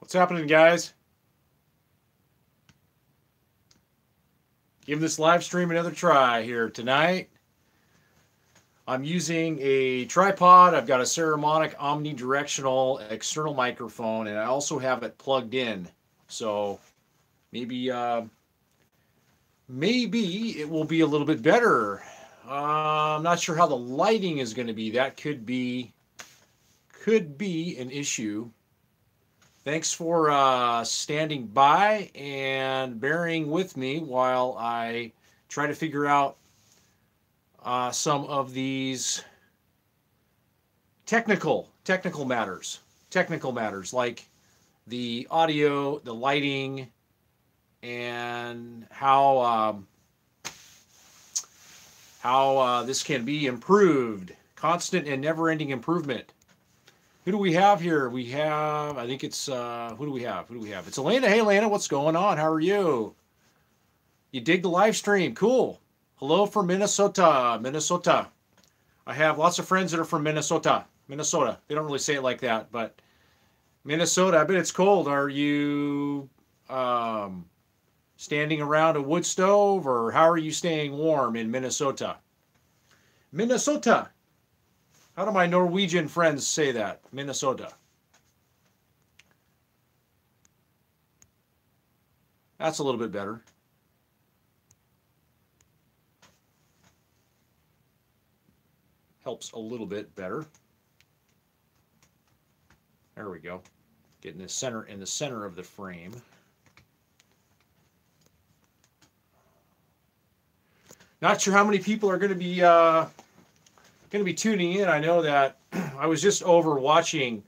What's happening, guys? Give this live stream another try here tonight. I'm using a tripod. I've got a Ceramonic omnidirectional external microphone, and I also have it plugged in. So maybe it will be a little bit better. I'm not sure how the lighting is going to be. That could be an issue. Thanks for standing by and bearing with me while I try to figure out some of these technical matters like the audio, the lighting, and how this can be improved. Constant and never-ending improvement. Who do we have here? We have, I think it's, who do we have? It's Elena. Hey, Elena, what's going on? How are you? You dig the live stream? Cool. Hello from Minnesota. I have lots of friends that are from Minnesota. They don't really say it like that, but Minnesota, I bet it's cold. Are you standing around a wood stove, or how are you staying warm in Minnesota? Minnesota. How do my Norwegian friends say that? Minnesota. That's a little bit better. Helps a little bit better. There we go. Getting the center in the center of the frame. Not sure how many people are going to be tuning in. I know that I was just over watching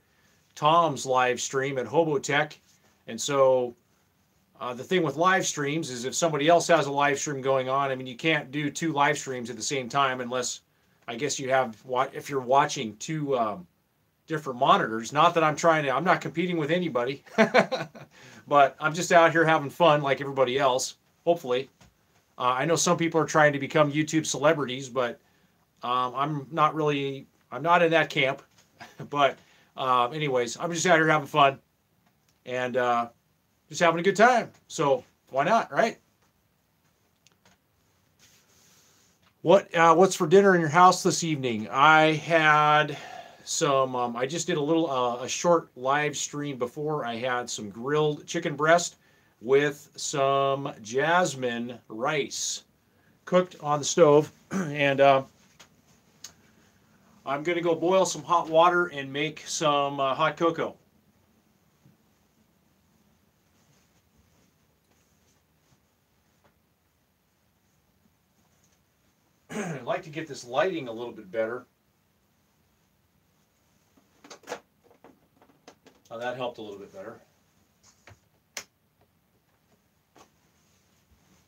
Tom's live stream at Hobotech, and so the thing with live streams is if somebody else has a live stream going on, I mean, you can't do two live streams at the same time unless, I guess you have, if you're watching two different monitors. Not that I'm not competing with anybody, but I'm just out here having fun like everybody else, hopefully. I know some people are trying to become YouTube celebrities, but I'm not in that camp. But anyways, I'm just out here having fun and just having a good time. So why not, right? What's for dinner in your house this evening? I had some, I just did a short live stream before. I had some grilled chicken breast with some jasmine rice cooked on the stove. And I'm going to go boil some hot water and make some hot cocoa. I'd like to get this lighting a little bit better. Oh, that helped a little bit better.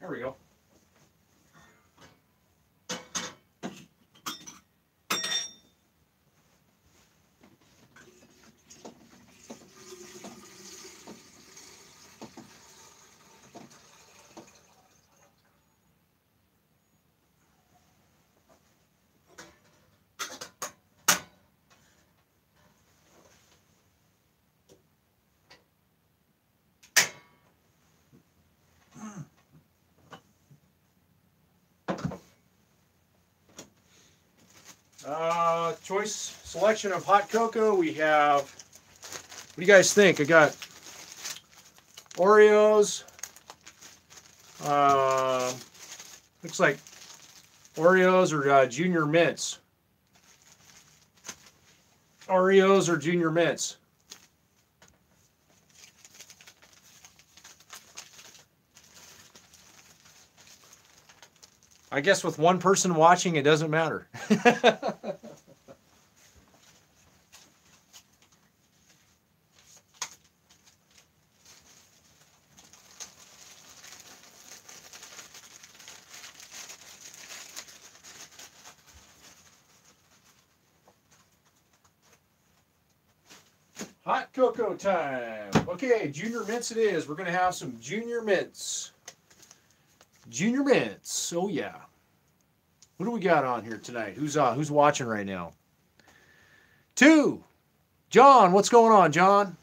There we go. Choice selection of hot cocoa. We have, what do you guys think? I got Oreos. Looks like Oreos or Junior Mints. Oreos or Junior Mints. I guess with one person watching, it doesn't matter. Hot cocoa time. Okay, Junior Mints it is. We're going to have some Junior Mints. Junior Mints. Oh, yeah. What do we got on here tonight? Who's watching right now? 2. John, what's going on, John?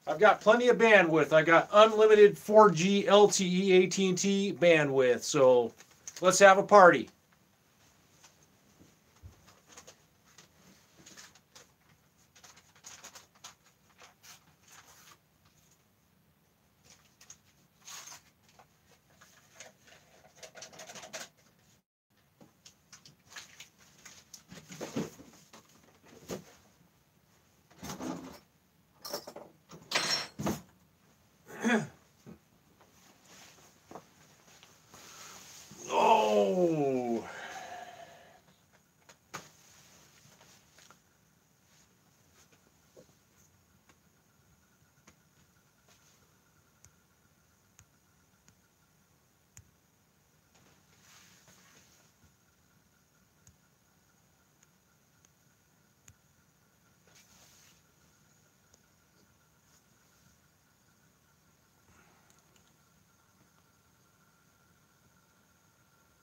I've got plenty of bandwidth. I got unlimited 4G LTE AT&T bandwidth. So let's have a party. Oh.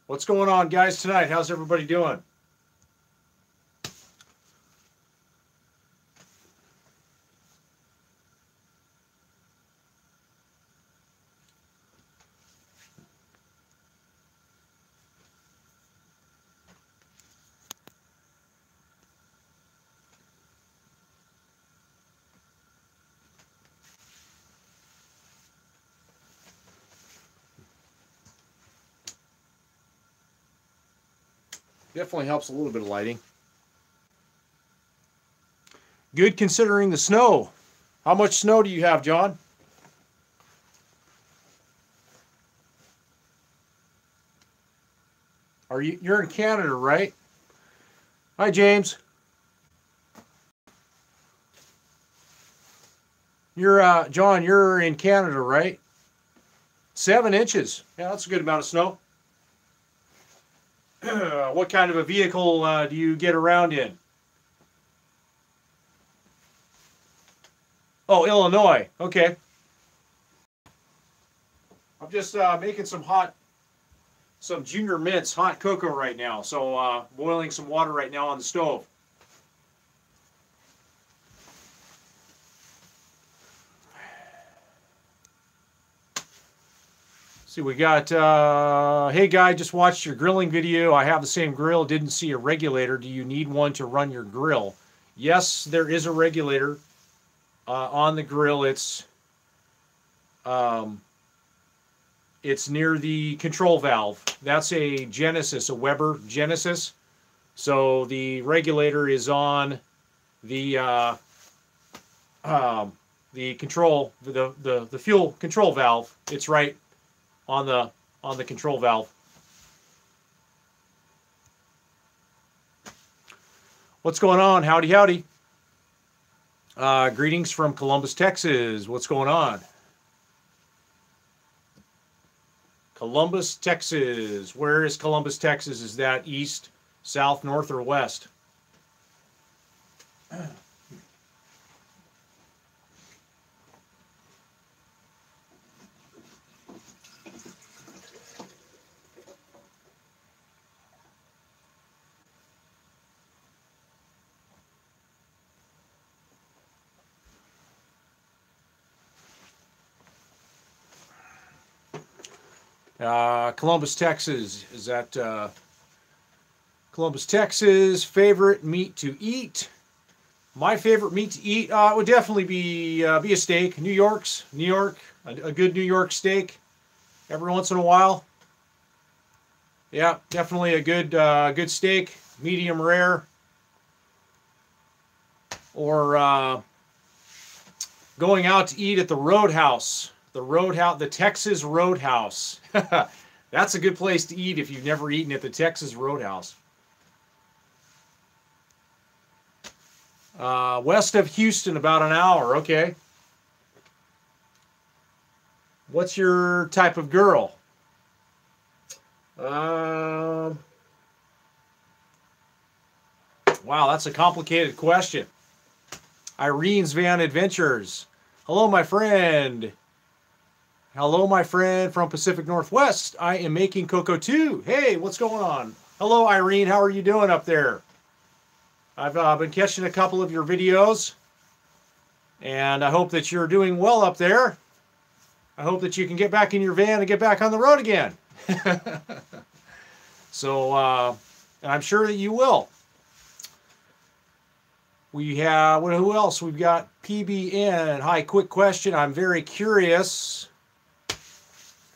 What's going on, guys, tonight? How's everybody doing? Definitely helps a little bit of lighting. Good considering the snow. How much snow do you have, John? You're in Canada, right? Hi, James. John, you're in Canada, right? 7 inches. Yeah, that's a good amount of snow. What kind of a vehicle do you get around in? Oh, Illinois. Okay. I'm just making some Junior Mints hot cocoa right now. So boiling some water right now on the stove. See, we got, hey guy, just watched your grilling video. I have the same grill, didn't see a regulator. Do you need one to run your grill? Yes, there is a regulator on the grill. It's near the control valve. That's a Genesis, a Weber Genesis. So the regulator is on the control, the fuel control valve. It's right on the control valve. What's going on? Howdy, howdy. Greetings from Columbus, Texas. What's going on? Columbus, Texas. Where is Columbus, Texas? Is that east, south, north, or west? Columbus, Texas. Is that Columbus, Texas? Favorite meat to eat? My favorite meat to eat would definitely be a steak. New York, a good New York steak every once in a while. Yeah, definitely a good steak, medium rare, or going out to eat at the Roadhouse. The Texas Roadhouse. That's a good place to eat if you've never eaten at the Texas Roadhouse. West of Houston, about an hour. Okay. What's your type of girl? Wow, that's a complicated question. Irene's Van Adventures. Hello, my friend. Hello, my friend from Pacific Northwest. I am making cocoa too. Hey, what's going on? Hello, Irene. How are you doing up there? I've been catching a couple of your videos. And I hope that you're doing well up there. I hope that you can get back in your van and get back on the road again. So, and I'm sure that you will. We have, who else? We've got PBN. Hi, quick question. I'm very curious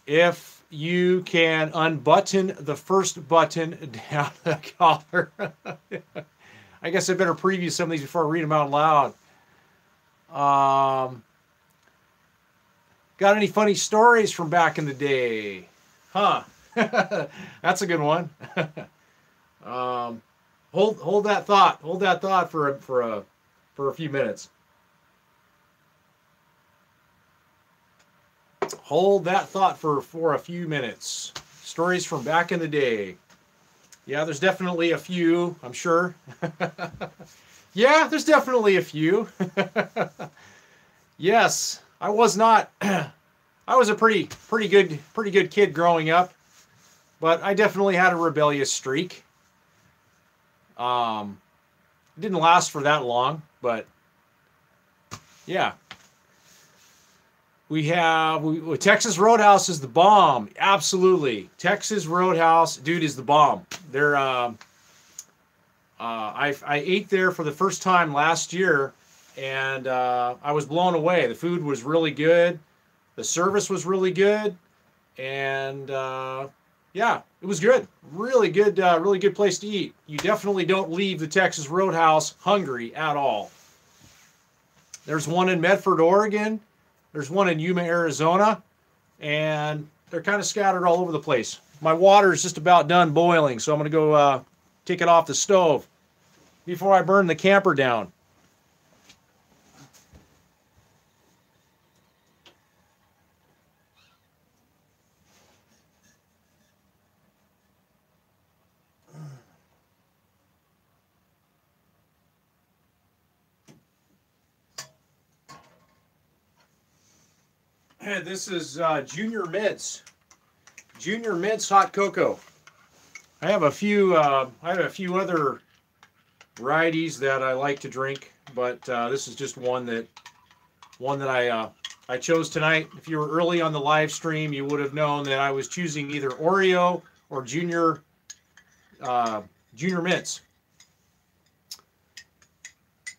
if you can unbutton the first button down the collar. I guess I better preview some of these before I read them out loud. Got any funny stories from back in the day? Huh. That's a good one. Hold that thought. Hold that thought for a few minutes. Hold that thought for a few minutes. Stories from back in the day. Yeah, there's definitely a few, I'm sure. Yeah, there's definitely a few. Yes, I was not. I was a pretty good kid growing up, but I definitely had a rebellious streak. It didn't last for that long, but yeah. We have Texas Roadhouse is the bomb. Absolutely, Texas Roadhouse, dude, is the bomb. They're I ate there for the first time last year, and I was blown away. The food was really good, the service was really good, and yeah, it was good. Really good place to eat. You definitely don't leave the Texas Roadhouse hungry at all. There's one in Medford, Oregon. There's one in Yuma, Arizona, and they're kind of scattered all over the place. My water is just about done boiling, so I'm going to go take it off the stove before I burn the camper down. This is Junior Mints. Junior Mints hot cocoa. I have a few other varieties that I like to drink, but this is just one that I chose tonight. If you were early on the live stream, you would have known that I was choosing either Oreo or Junior Mints.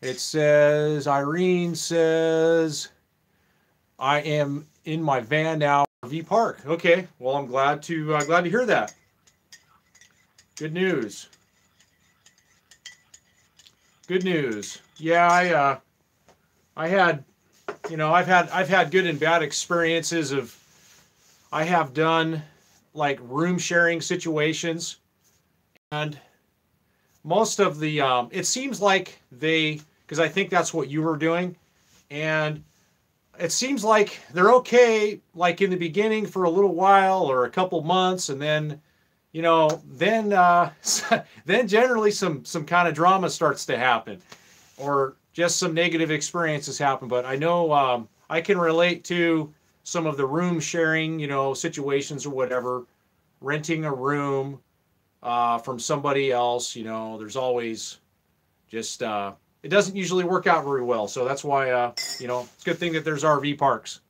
It says, Irene says, I am in my van now, RV park. Okay, well, I'm glad to hear that. Good news. Good news. Yeah, I've had good and bad experiences of, I have done like room sharing situations, and most of the it seems like because I think that's what you were doing, and it seems like they're okay, like in the beginning for a little while or a couple months, and then, then generally some kind of drama starts to happen, or just some negative experiences happen. But I know I can relate to some of the room sharing, situations or whatever, renting a room from somebody else. There's always just it doesn't usually work out very well. So that's why, it's a good thing that there's RV parks.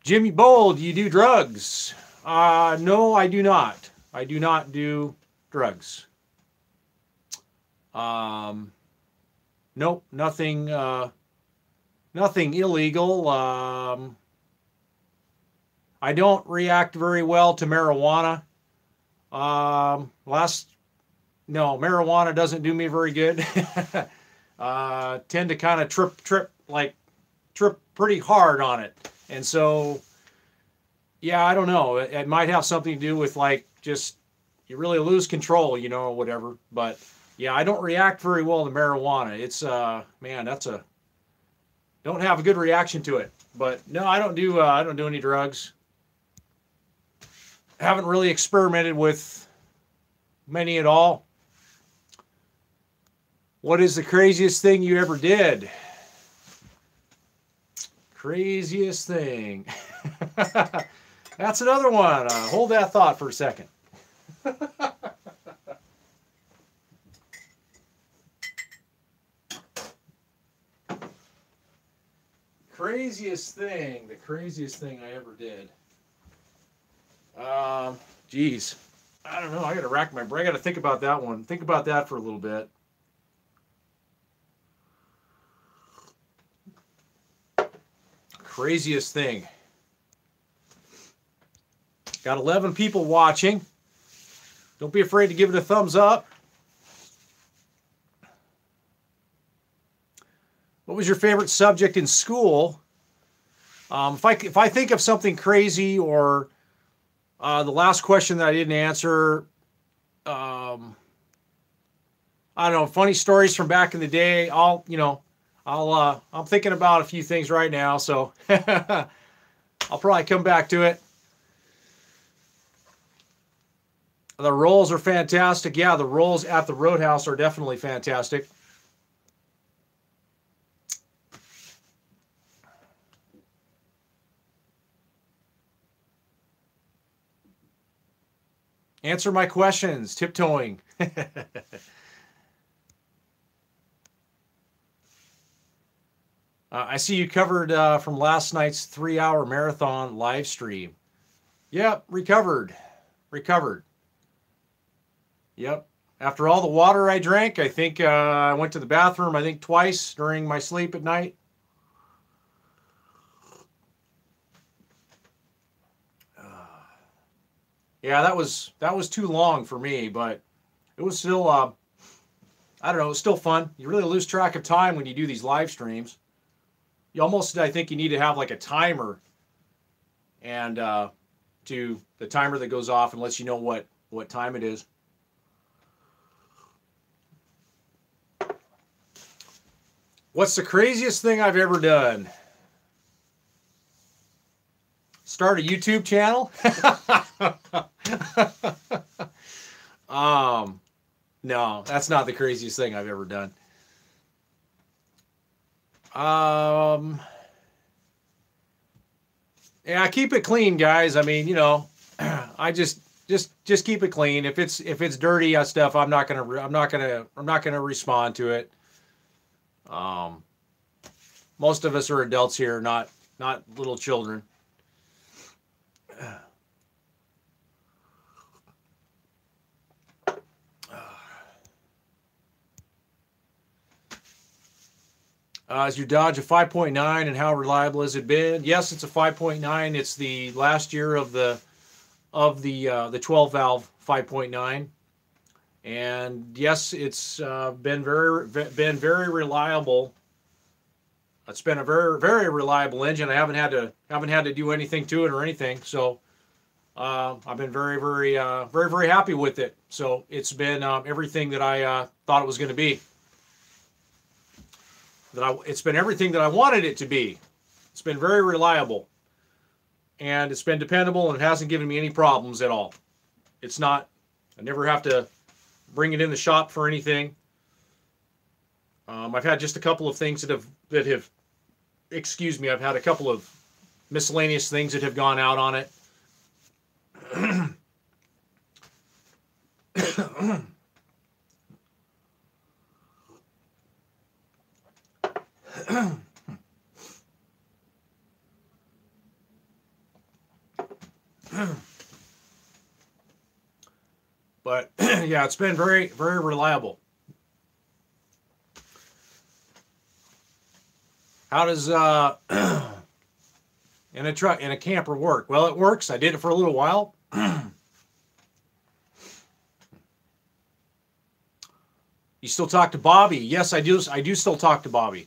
Jimmy Bold, do you do drugs? No, I do not. I do not do drugs. Nope, nothing illegal. I don't react very well to marijuana. Marijuana doesn't do me very good. Tend to kind of trip pretty hard on it. And so, yeah, I don't know. It might have something to do with just, you really lose control, or whatever. But yeah, I don't react very well to marijuana. It's, man, don't have a good reaction to it. But no, I don't do any drugs. Haven't really experimented with many at all. What is the craziest thing you ever did? Craziest thing. That's another one. Hold that thought for a second. craziest thing I ever did. Geez. I don't know. I got to rack my brain. I got to think about that one. Think about that for a little bit. Craziest thing. Got 11 people watching. Don't be afraid to give it a thumbs up. What was your favorite subject in school? If I think of something crazy, or the last question that I didn't answer, I don't know, funny stories from back in the day. I'm thinking about a few things right now, so I'll probably come back to it. The rolls are fantastic. Yeah, the rolls at the Roadhouse are definitely fantastic. Answer my questions. Tiptoeing. I see you covered from last night's 3-hour marathon live stream. Yep, recovered. Yep. After all the water I drank, I think I went to the bathroom, I think twice during my sleep at night. Yeah, that was too long for me, but it was still, I don't know, it was still fun. You really lose track of time when you do these live streams. You almost, I think you need to have like a timer, and the timer that goes off and lets you know what time it is. What's the craziest thing I've ever done? Start a YouTube channel? No, that's not the craziest thing I've ever done. Yeah, keep it clean, guys. I mean, I just keep it clean. If it's dirty stuff, I'm not gonna respond to it. Most of us are adults here, not little children. Is your Dodge a 5.9, and how reliable has it been? Yes, it's a 5.9. It's the last year of the 12 valve 5.9, and yes, it's been very reliable. It's been a very reliable engine. I haven't had to do anything to it or anything. So I've been very happy with it. So it's been everything that I thought it was going to be. It's been everything that I wanted it to be. It's been very reliable, and it's been dependable, and it hasn't given me any problems at all. It's not. I never have to bring it in the shop for anything. I've had just a couple of things that have. Excuse me. I've had a couple of miscellaneous things that have gone out on it. But yeah, it's been very reliable. How does in a camper work? Well, it works. I did it for a little while. You still talk to Bobby? Yes, I do. I do still talk to Bobby.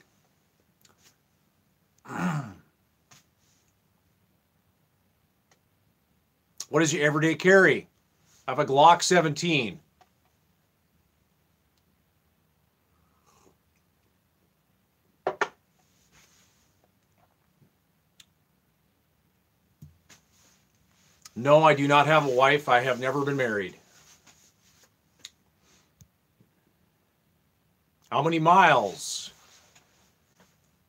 What is your everyday carry? I have a Glock 17. No, I do not have a wife. I have never been married. How many miles?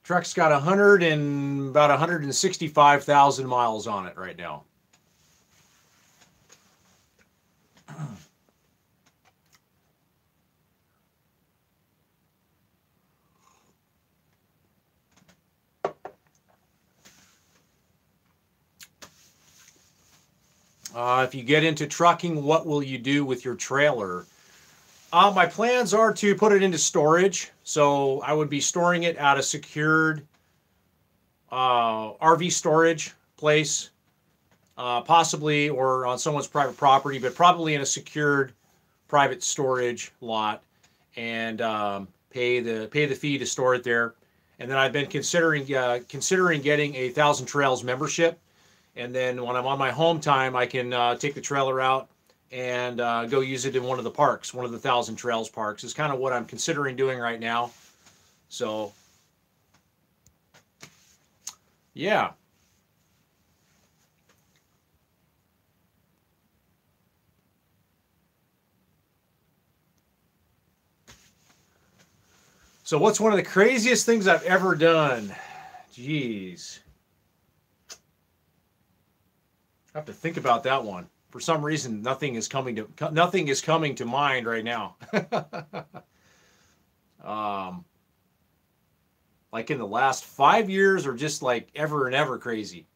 Truck's got about 165,000 miles on it right now. If you get into trucking, what will you do with your trailer? My plans are to put it into storage. So I would be storing it at a secured RV storage place, possibly, or on someone's private property, but probably in a secured private storage lot, and pay the fee to store it there. And then I've been considering getting a Thousand Trails membership, and then when I'm on my home time, I can take the trailer out and go use it in one of the parks, one of the Thousand Trails parks. Is kind of what I'm considering doing right now. So, yeah. So what's one of the craziest things I've ever done? Jeez. I have to think about that one. For some reason, nothing is coming to mind right now. Like in the last 5 years, or just like ever and ever crazy.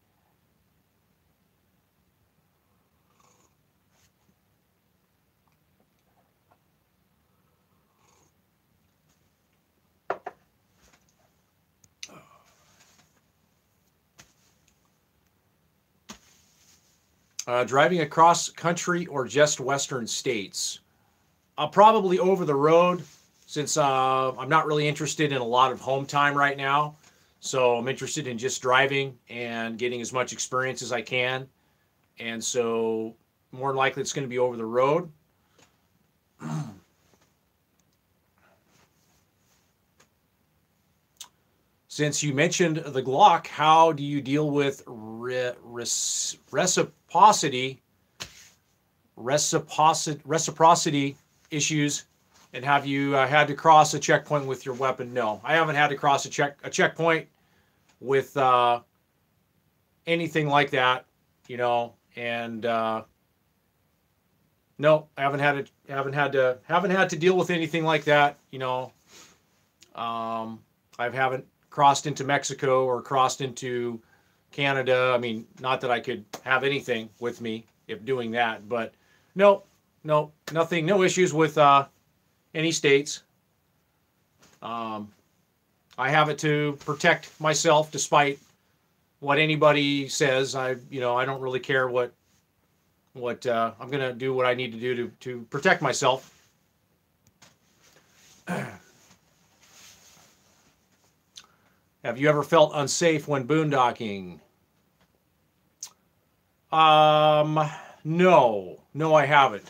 Driving across country or just Western states? Probably over the road, since I'm not really interested in a lot of home time right now. So I'm interested in just driving and getting as much experience as I can. And so more than likely it's going to be over the road. Since you mentioned the Glock, how do you deal with reciprocity issues? And have you had to cross a checkpoint with your weapon? No, I haven't had to cross a checkpoint with anything like that, you know. And no, I haven't had to deal with anything like that, you know. I haven't crossed into Mexico or crossed into Canada. I mean, not that I could have anything with me if doing that, but no, nothing, no issues with any states. I have it to protect myself despite what anybody says. I don't really care what I'm going to do what I need to do to protect myself. Have you ever felt unsafe when boondocking? No, I haven't.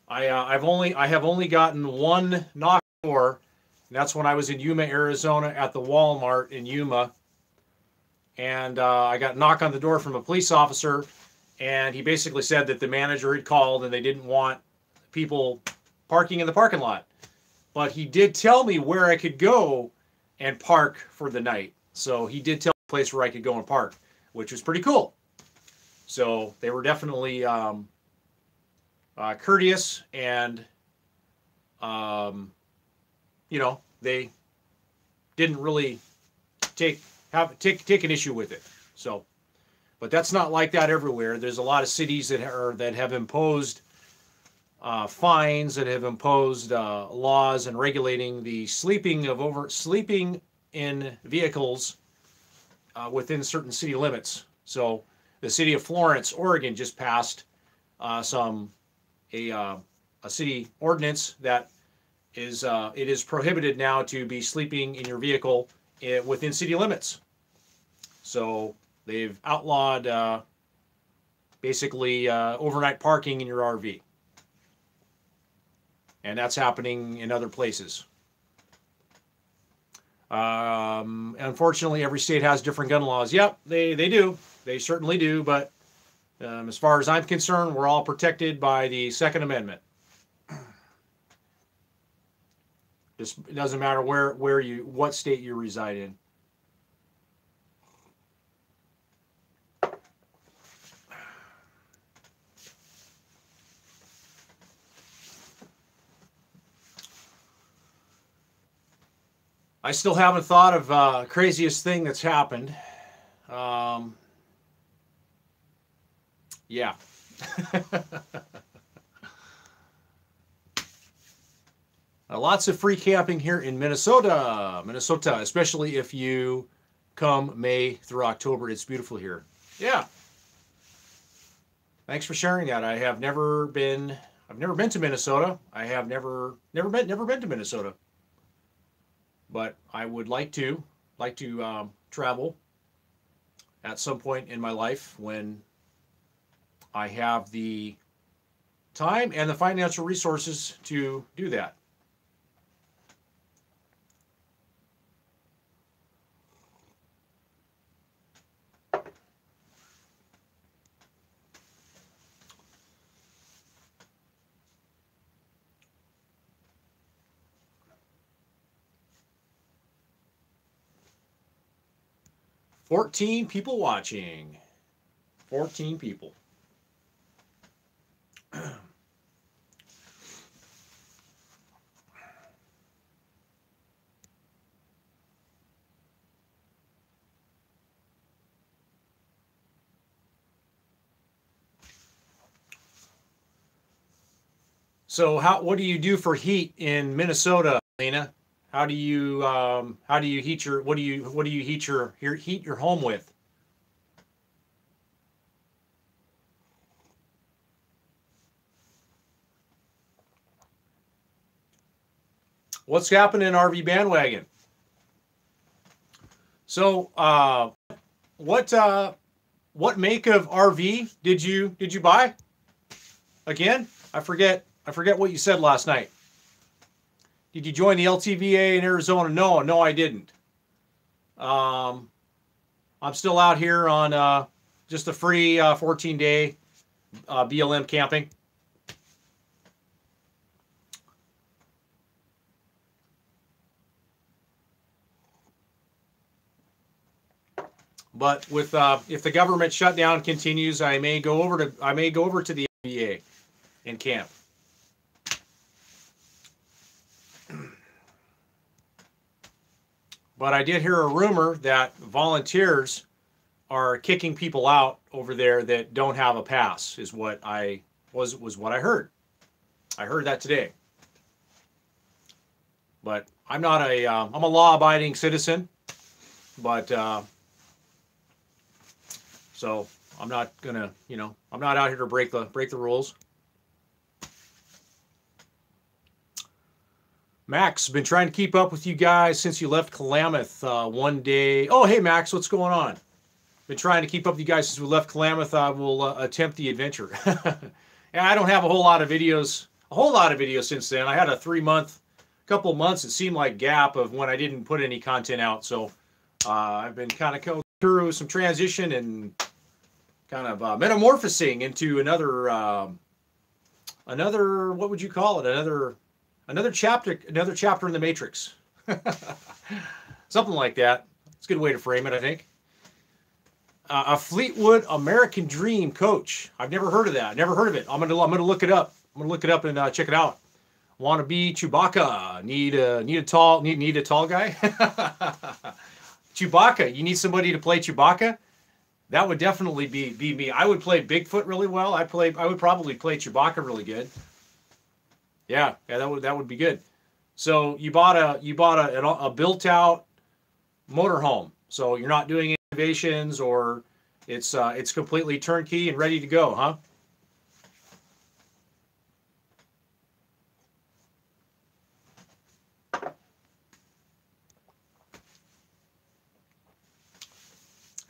I have only gotten one knock on the door, and that's when I was in Yuma, Arizona, at the Walmart in Yuma, and I got a knock on the door from a police officer, and he basically said that the manager had called and they didn't want people parking in the parking lot, but he did tell me where I could go and park for the night. So he did tell me a place where I could go and park, which was pretty cool. So they were definitely courteous, and they didn't really take an issue with it. So, but that's not like that everywhere. There's a lot of cities that have imposed fines, that have imposed laws and regulating the sleeping in vehicles within certain city limits. So the city of Florence, Oregon, just passed a city ordinance that it is prohibited now to be sleeping in your vehicle within city limits. So they've outlawed basically overnight parking in your RV. And that's happening in other places. Unfortunately, every state has different gun laws. Yep, they do. They certainly do. But as far as I'm concerned, we're all protected by the Second Amendment. It doesn't matter what state you reside in. I still haven't thought of craziest thing that's happened. Yeah, Lots of free camping here in Minnesota, especially if you come May through October. It's beautiful here. Yeah. Thanks for sharing that. I've never been to Minnesota. I have never been to Minnesota. But I would like to travel at some point in my life when I have the time and the financial resources to do that. $14 people watching. 14 people. So what do you do for heat in Minnesota, Lena? How do you heat your what do you heat your home with? What's happening in RV bandwagon? So what make of RV did you buy? Again, I forget what you said last night. Did you join the LTVA in Arizona? No, I didn't. I'm still out here on just a free 14-day BLM camping. But with if the government shutdown continues, I may go over to the LTVA and camp. But I did hear a rumor that volunteers are kicking people out over there that don't have a pass, is what was what I heard. I heard that today. But I'm not I'm a law-abiding citizen, but so I'm not gonna, I'm not out here to break the rules. Max, been trying to keep up with you guys since you left Klamath one day. Oh, hey, Max, what's going on? Been trying to keep up with you guys since we left Klamath. I will attempt the adventure. And I don't have a whole lot of videos since then. I had a couple of months, it seemed like, gap of when I didn't put any content out. So I've been kind of going through some transition and kind of metamorphosing into another, what would you call it? Another chapter in the Matrix. Something like that. It's a good way to frame it, I think. A Fleetwood American Dream coach. I've never heard of that. Never heard of it. I'm gonna look it up. I'm gonna look it up and check it out. Want to be Chewbacca? Need a tall guy? Chewbacca. You need somebody to play Chewbacca? That would definitely be me. I would play Bigfoot really well. I would probably play Chewbacca really good. Yeah, that would be good. So you bought a built out motorhome. So you're not doing innovations, or it's completely turnkey and ready to go, huh?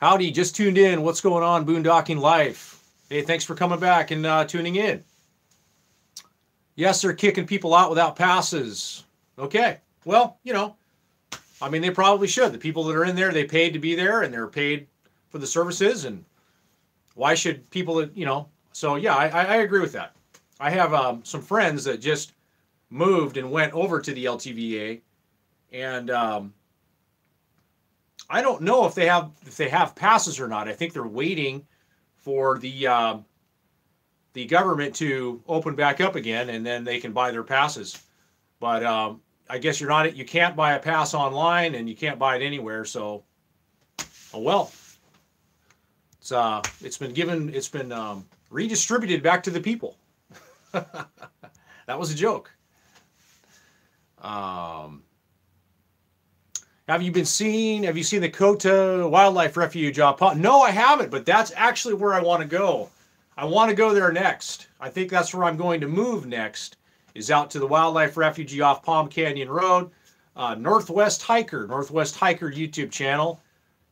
Howdy, just tuned in. What's going on, Boondocking Life? Hey, thanks for coming back and tuning in. Yes, they're kicking people out without passes. Okay. Well, I mean, they probably should. The people that are in there, they paid to be there, and they're paid for the services. And why should people that, So, yeah, I agree with that. I have some friends that just moved and went over to the LTVA. And I don't know if they have passes or not. I think they're waiting for the government to open back up again, and then they can buy their passes. But I guess you can't buy a pass online, and you can't buy it anywhere. So, oh well. It's been redistributed back to the people. That was a joke. Have you seen the Kota Wildlife Refuge? No, I haven't, but that's actually where I want to go. I want to go there next. I think that's where I'm going to move next, is out to the Wildlife Refuge off Palm Canyon Road. Northwest Hiker YouTube channel.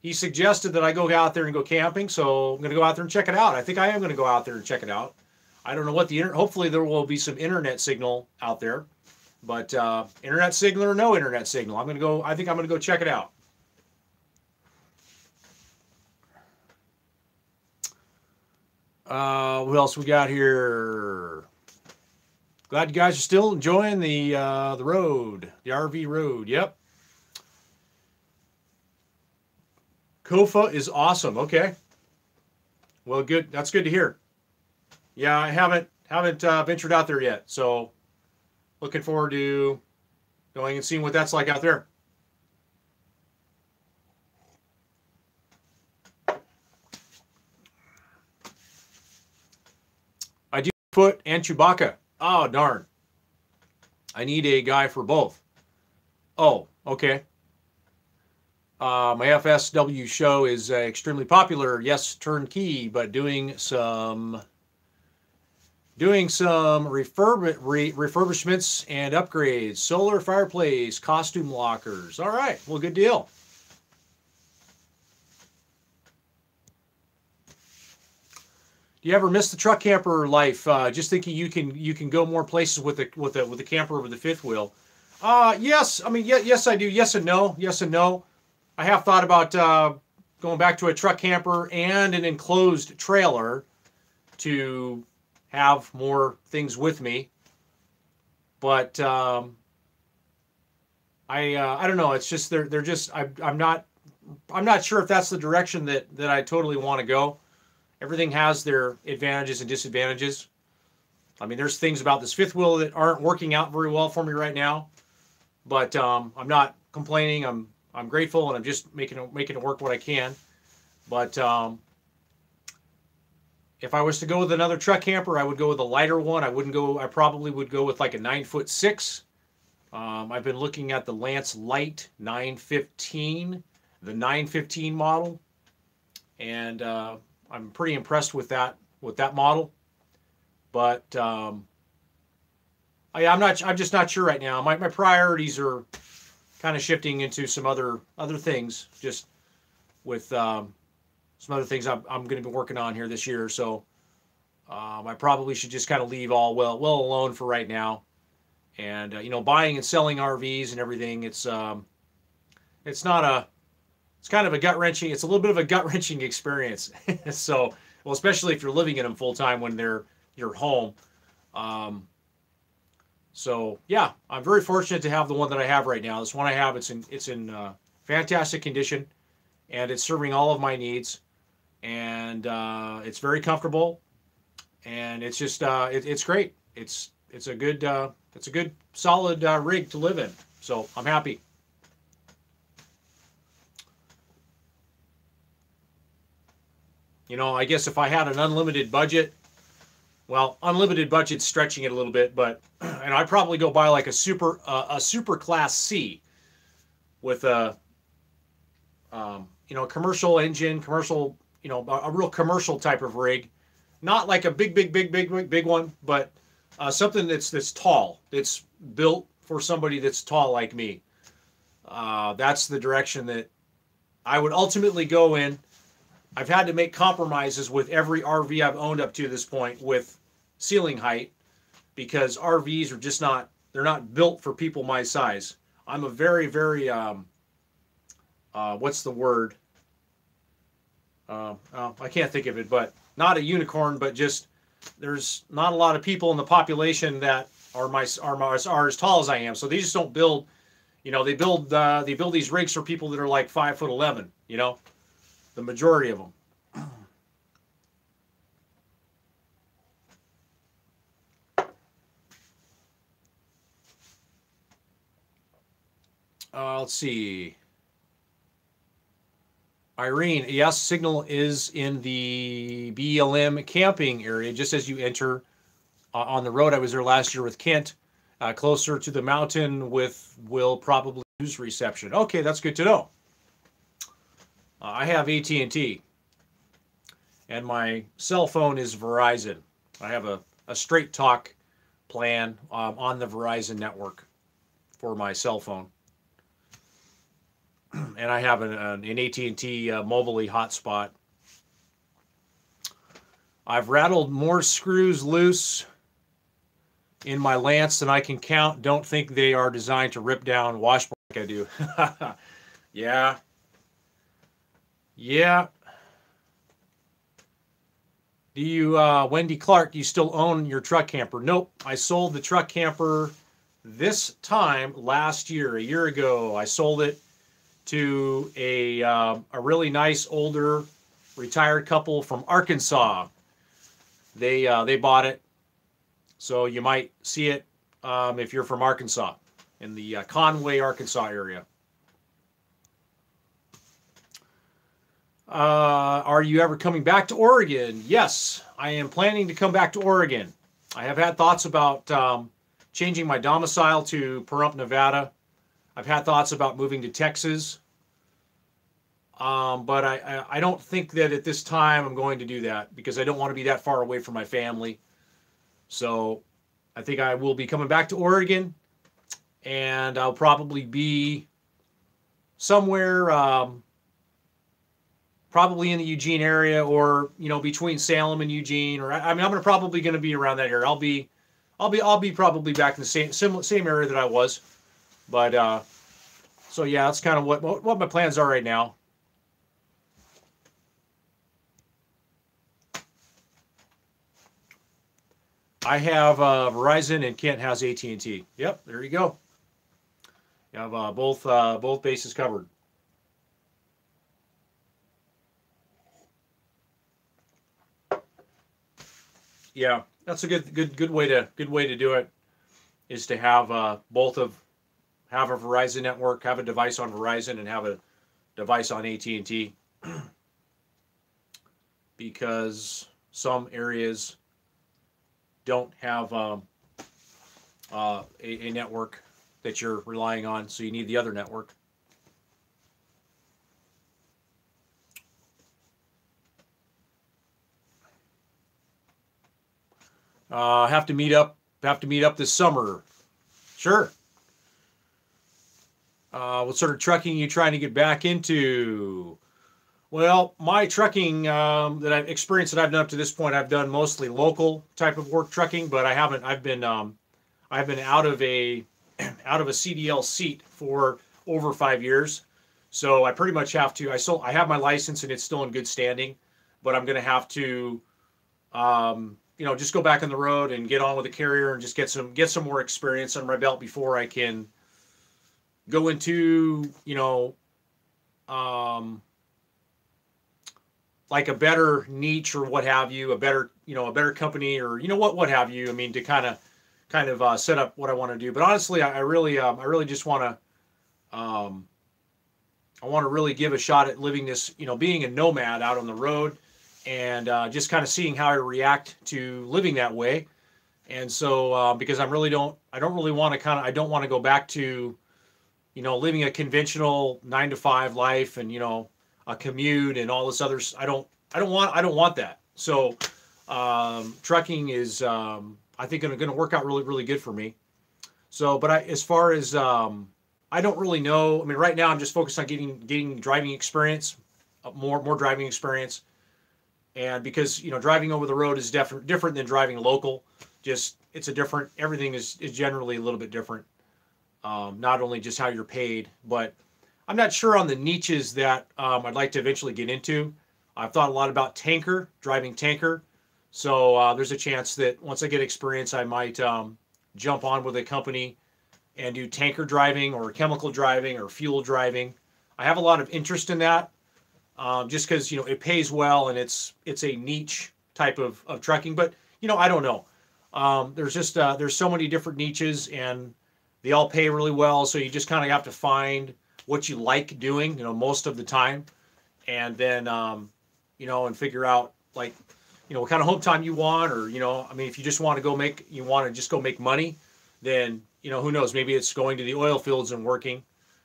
He suggested that I go out there and go camping, so I'm going to go out there and check it out. I think I am going to go out there and check it out. I don't know what hopefully there will be some internet signal out there, but internet signal or no internet signal, I think I'm going to go check it out. What else we got here? Glad you guys are still enjoying the road, the RV road. Yep. Kofa is awesome. Okay. Well, good. That's good to hear. Yeah, I haven't ventured out there yet, so looking forward to going and seeing what that's like out there. I do Foot and Chewbacca. Oh, darn. I need a guy for both. Oh, okay. My FSW show is extremely popular. Yes, turnkey, but doing some refurbishments and upgrades. Solar fireplace, costume lockers. All right, well, good deal. Do you ever miss the truck camper life? Just thinking you can go more places with the camper over the fifth wheel. Yes, I mean yes I do. Yes and no. Yes and no. I have thought about going back to a truck camper and an enclosed trailer to have more things with me, but I don't know. It's just they're just I'm not sure if that's the direction that I totally want to go. Everything has their advantages and disadvantages. I mean, there's things about this fifth wheel that aren't working out very well for me right now, but I'm not complaining. I'm grateful, and I'm just making it work what I can. But if I was to go with another truck camper, I would go with a lighter one. I probably would go with like a 9'6". I've been looking at the Lance Light 915, the 915 model, and I'm pretty impressed with that model. But I'm just not sure right now. My priorities are kind of shifting into some other things, just with some other things I'm going to be working on here this year. So I probably should just kind of leave all well alone for right now. And buying and selling RVs and everything, it's kind of a gut-wrenching. It's a little bit of a gut-wrenching experience. So, well, especially if you're living in them full time when they're your home. So yeah, I'm very fortunate to have the one that I have right now. This one I have, it's in fantastic condition, and it's serving all of my needs, and it's very comfortable, and it's just it's great. It's a good solid rig to live in. So I'm happy. I guess if I had an unlimited budget, well, unlimited budget's stretching it a little bit, but and I'd probably go buy like a super class C with a commercial engine, a real commercial type of rig, not like a big one, but something that's tall, that's built for somebody that's tall like me. That's the direction that I would ultimately go in. I've had to make compromises with every RV I've owned up to this point with ceiling height, because RVs are just they're not built for people my size. I'm a very, very, what's the word? I can't think of it, but not a unicorn, but just there's not a lot of people in the population that are as tall as I am. So they just don't build, they build these rigs for people that are like 5'11", the majority of them. Let's see. Irene, yes, signal is in the BLM camping area, just as you enter on the road. I was there last year with Kent, closer to the mountain will probably lose reception. Okay, that's good to know. I have AT&T, and my cell phone is Verizon. I have a straight talk plan on the Verizon network for my cell phone. And I have an AT&T mobilely hotspot. I've rattled more screws loose in my Lance than I can count. Don't think they are designed to rip down washboard like I do. Yeah. Yeah. Do you, Wendy Clark, do you still own your truck camper? Nope. I sold the truck camper this time last year, a year ago. I sold it to a really nice older retired couple from Arkansas. They bought it, so you might see it if you're from Arkansas, in the Conway, Arkansas area. Are you ever coming back to Oregon? Yes, I am planning to come back to Oregon. I have had thoughts about changing my domicile to Pahrump, Nevada. I've had thoughts about moving to Texas, but I don't think that at this time I'm going to do that because I don't want to be that far away from my family. So I think I will be coming back to Oregon, and I'll probably be somewhere, probably in the Eugene area, or between Salem and Eugene, or I mean I'm probably going to be around that area. I'll be probably back in the same area that I was. But so yeah, that's kind of what my plans are right now. I have Verizon, and Kent has AT&T. Yep, there you go. You have both bases covered. Yeah, that's a good way to do it. Is to have have a Verizon network, have a device on Verizon, and have a device on AT&T, because some areas don't have a network that you're relying on, so you need the other network. Have to meet up this summer. Sure. What sort of trucking are you trying to get back into? Well, my trucking that I've experienced that I've done up to this point, I've done mostly local type of work trucking, but I've been out of a CDL seat for over 5 years. So I pretty much have to, I have my license and it's still in good standing, but I'm going to have to, just go back on the road and get on with the carrier and just get some more experience under my belt before I can go into, like a better niche or what have you, a better company, or what have you. I mean, to kind of set up what I want to do. But honestly, I really just want to, I want to really give a shot at living this, being a nomad out on the road, and just kind of seeing how I react to living that way. And so, because I don't really want to I don't want to go back to, living a conventional 9-to-5 life and, a commute and all this other. I don't want that. So, trucking is, I think, going to work out really, really good for me. So, but as far as, I don't really know. I mean, right now I'm just focused on getting driving experience, more driving experience. And because, driving over the road is different than driving local. Just, everything is generally a little bit different. Not only just how you're paid, but I'm not sure on the niches that I'd like to eventually get into. I've thought a lot about driving tanker. So there's a chance that once I get experience, I might jump on with a company and do tanker driving or chemical driving or fuel driving. I have a lot of interest in that, just because, it pays well and it's a niche type of trucking. But, I don't know. There's so many different niches, and they all pay really well. So you just kind of have to find what you like doing, most of the time. and then and figure out like what kind of home time you want, or I mean, if you just want to just go make money, then who knows, maybe it's going to the oil fields and working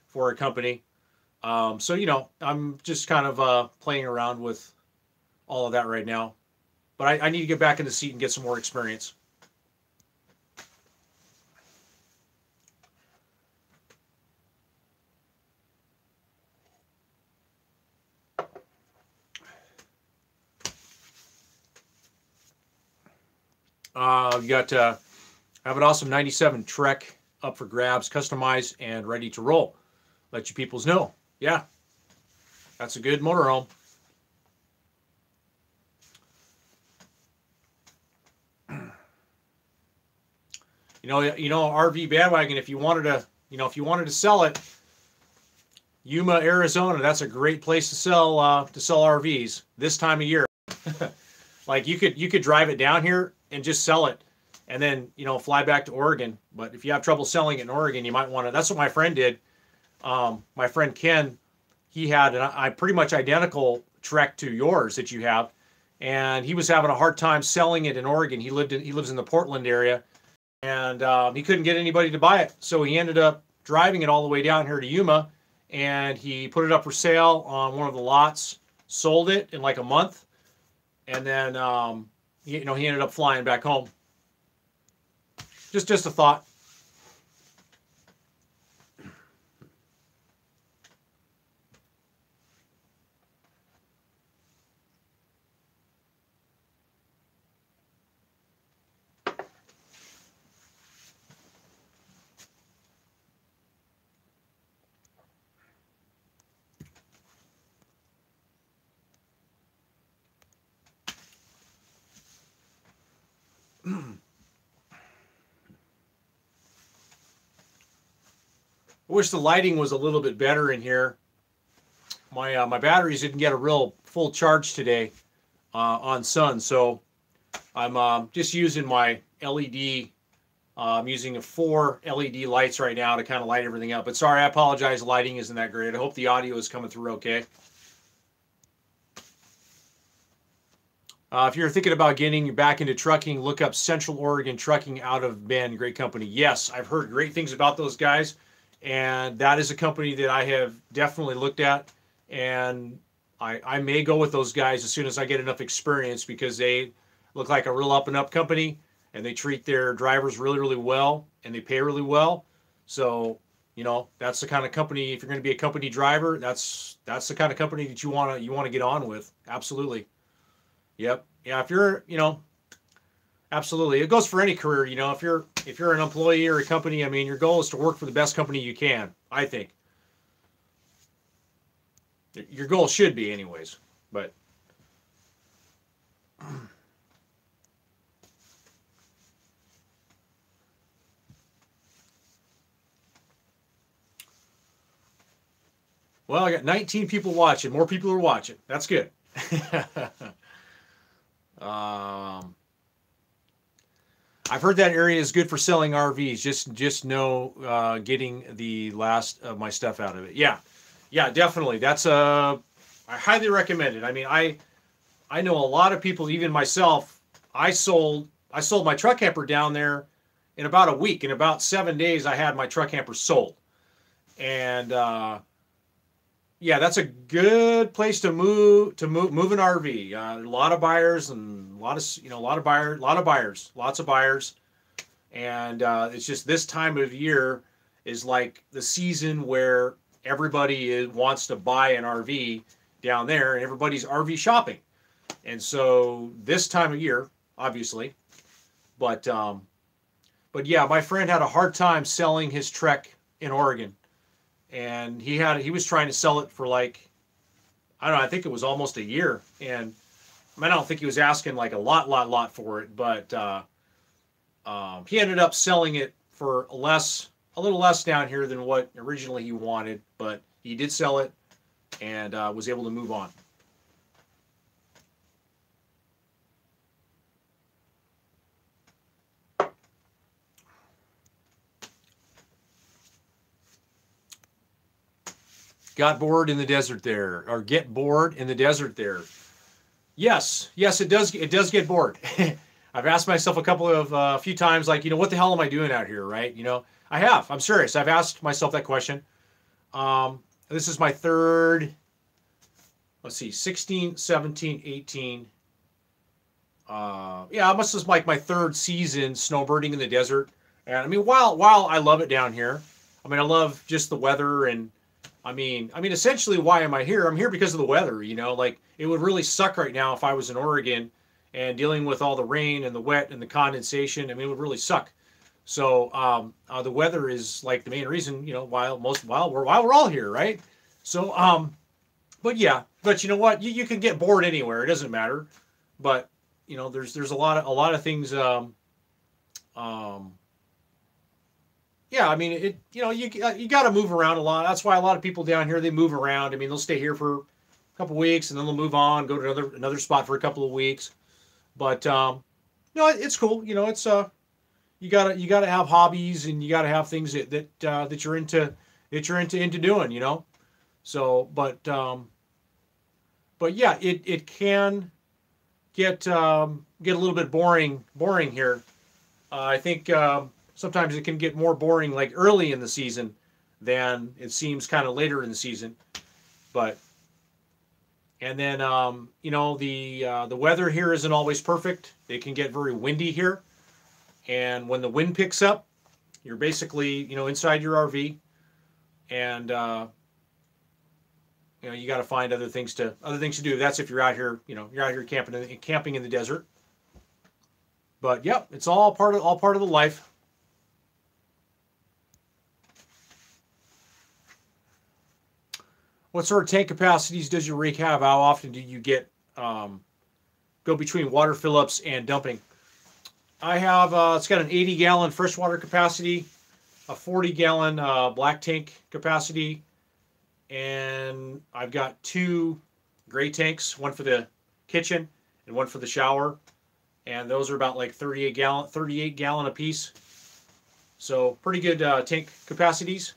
for a company. So I'm just kind of playing around with all of that right now, but I need to get back in the seat and get some more experience. You got have an awesome 97 Trek up for grabs, customized and ready to roll. Let you peoples know. Yeah, that's a good motorhome. RV bandwagon. If you wanted to sell it, Yuma, Arizona. That's a great place to sell RVs this time of year. Like you could drive it down here and just sell it, and then fly back to Oregon. But if you have trouble selling it in Oregon, you might want to. That's what my friend did. My friend Ken, he had a pretty much identical Trek to yours that you have, and he was having a hard time selling it in Oregon. He lives in the Portland area, and he couldn't get anybody to buy it. So he ended up driving it all the way down here to Yuma, and he put it up for sale on one of the lots, sold it in like a month, and then he ended up flying back home. Just a thought. I wish the lighting was a little bit better in here. My batteries didn't get a real full charge today on sun, so I'm just using my LED. I'm using 4 LED lights right now to kind of light everything up. But sorry, I apologize. The lighting isn't that great. I hope the audio is coming through okay. If you're thinking about getting back into trucking, look up Central Oregon Trucking out of Bend. Great company. Yes, I've heard great things about those guys. And that is a company that I have definitely looked at, and I may go with those guys as soon as I get enough experience, because they look like a real up and up company, and they treat their drivers really, really well, and they pay really well. So, that's the kind of company, if you're going to be a company driver, that's the kind of company that you want to get on with. Absolutely. Yep. Yeah, if you're, absolutely. It goes for any career, if you're an employee or a company, I mean, your goal is to work for the best company you can, I think. Your goal should be anyways, but well, I got 19 people watching. More people are watching. That's good. I've heard that area is good for selling RVs. Just know getting the last of my stuff out of it. Yeah, definitely. That's I highly recommend it. I mean, I know a lot of people, even myself. I sold my truck camper down there in about a week. In about 7 days, I had my truck camper sold, and yeah, that's a good place to move an RV. A lot of buyers and lots of buyers, and it's just this time of year is like the season where everybody wants to buy an RV down there, and everybody's RV shopping, and so this time of year, obviously, but yeah, my friend had a hard time selling his Trek in Oregon. And he was trying to sell it for like, I don't know, I think it was almost a year. And I don't think he was asking like a lot for it, but he ended up selling it for a little less down here than what originally he wanted, but he did sell it and was able to move on. Got bored in the desert there, or get bored in the desert there. Yes, it does. It does get bored. I've asked myself a few times, like, what the hell am I doing out here, right? I have. I'm serious. I've asked myself that question. This is my third. Let's see, 16, 17, 18. Yeah, it must have like my third season snowbirding in the desert. And I mean, while I love it down here, I mean, I love just the weather and I mean, essentially, why am I here? I'm here because of the weather. Like it would really suck right now if I was in Oregon and dealing with all the rain and the wet and the condensation. I mean, it would really suck. So the weather is like the main reason. While we're all here, right? So but yeah, but you know what? You can get bored anywhere. It doesn't matter. But there's a lot of things. Um, yeah, I mean, you got to move around a lot. That's why a lot of people down here, they move around. I mean, they'll stay here for a couple weeks and then they'll move on, go to another spot for a couple of weeks. But it's cool. It's you gotta have hobbies and you gotta have things that you're into doing. So, but yeah, it can get a little bit boring here. I think sometimes it can get more boring like early in the season than it seems kind of later in the season. But and then the weather here isn't always perfect. It can get very windy here, and when the wind picks up, you're basically inside your RV, and you got to find other things to do. That's if you're out here, you're out here camping in the desert. But yep, it's all part of the life. What sort of tank capacities does your rig have? How often do you go between water fill-ups and dumping? I have it's got an 80-gallon freshwater capacity, a 40-gallon black tank capacity, and I've got two gray tanks, one for the kitchen and one for the shower, and those are about like 38 gallon a piece. So pretty good tank capacities.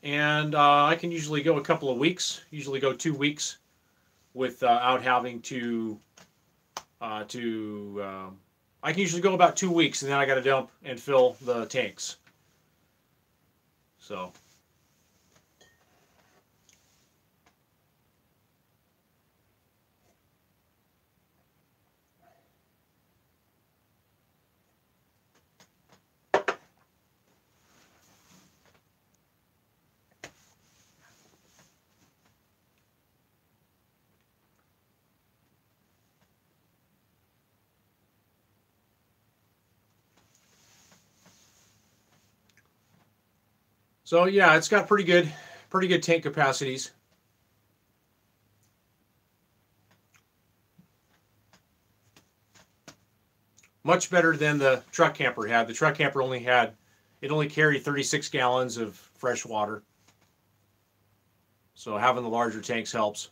And I can usually go a couple of weeks, usually go 2 weeks without having to I can usually go about 2 weeks and then I got to dump and fill the tanks. So So yeah, it's got pretty good tank capacities. Much better than the truck camper had. The truck camper only carried 36 gallons of fresh water. So having the larger tanks helps.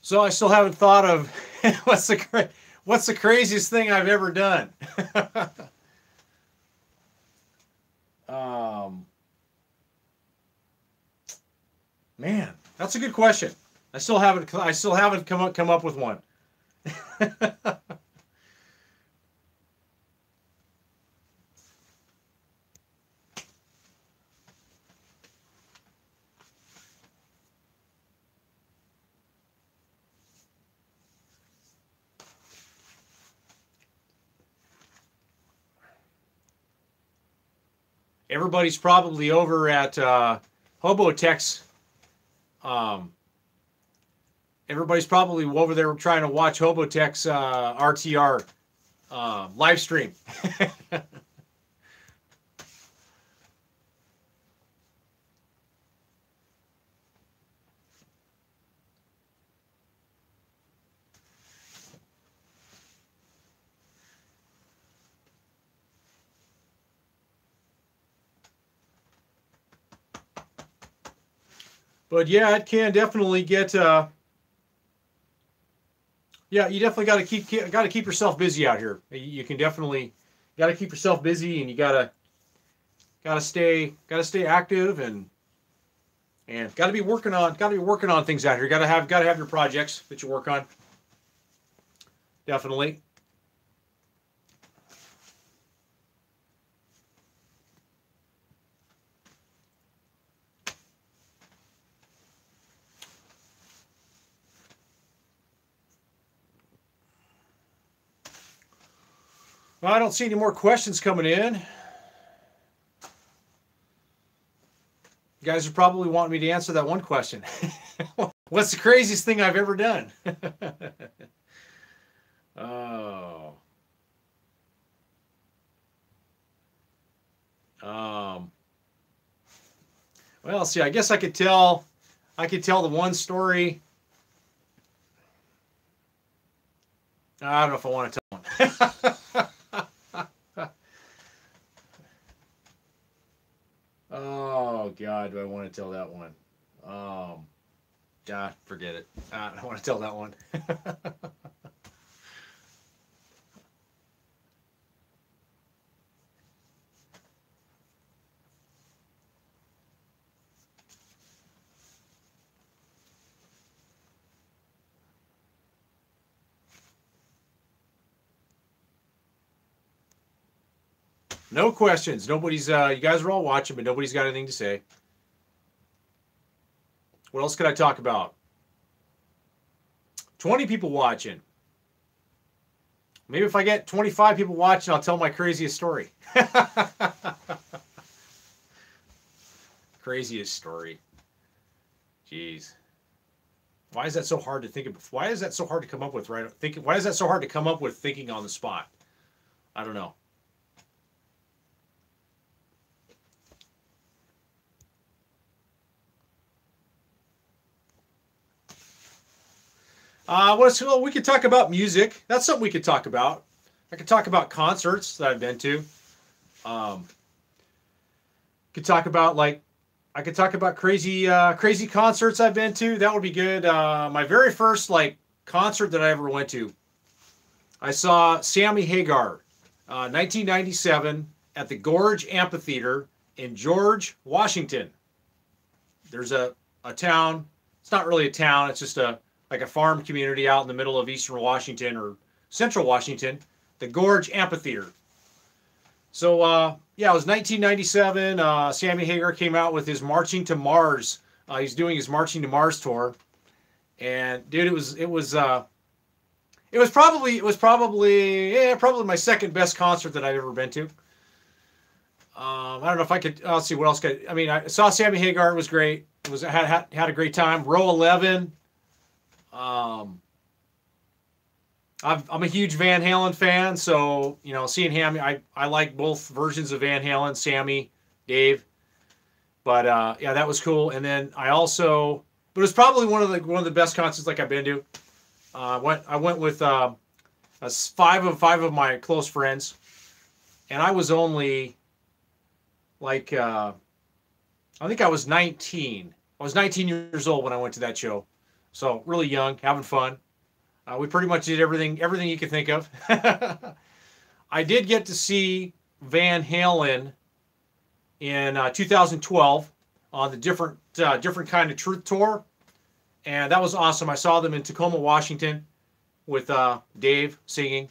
So I still haven't thought of what's the craziest thing I've ever done. Man, that's a good question. I still haven't come up with one. everybody's probably over at Hobotech's. Everybody's probably over there trying to watch Hobotech's RTR live stream. But yeah, it can definitely get. Yeah, you definitely got to keep yourself busy out here. You can definitely got to keep yourself busy, and you gotta stay active, and got to be working on things out here. Got to have your projects that you work on. Definitely. Well, I don't see any more questions coming in. You guys are probably wanting me to answer that one question. What's the craziest thing I've ever done? Oh. Well, see, I guess I could tell the one story. I don't know if I want to tell one. Oh God, do I want to tell that one? Forget it. I don't want to tell that one. No questions. Nobody's. You guys are all watching, but nobody's got anything to say. What else could I talk about? 20 people watching. Maybe if I get 25 people watching, I'll tell my craziest story. Craziest story. Jeez. Why is that so hard to think of? Why is that so hard to come up with? Right? Why is that so hard to come up with thinking on the spot? I don't know. We could talk about music. That's something we could talk about. I could talk about concerts that I've been to. Could talk about I could talk about crazy concerts I've been to. That would be good. My very first concert that I ever went to, I saw Sammy Hagar, 1997 at the Gorge Amphitheater in George, Washington. There's a town. It's not really a town. It's just a farm community out in the middle of eastern Washington or central Washington, the Gorge Amphitheater. So, yeah, it was 1997. Sammy Hagar came out with his Marching to Mars. He's doing his Marching to Mars tour. And dude, it was probably my second best concert that I've ever been to. I don't know if I could, let's see what else I saw Sammy Hagar. It was great. Had a great time. Row 11. I'm a huge Van Halen fan, so seeing him, I like both versions of Van Halen, Sammy, Dave. But yeah, that was cool. And then but it was probably one of the best concerts I've been to. I went with five of my close friends, and I was only I think I was 19. I was 19 years old when I went to that show. So really young, having fun. We pretty much did everything you could think of. I did get to see Van Halen in 2012 on the different kind of Truth tour, and that was awesome. I saw them in Tacoma, Washington, with Dave singing,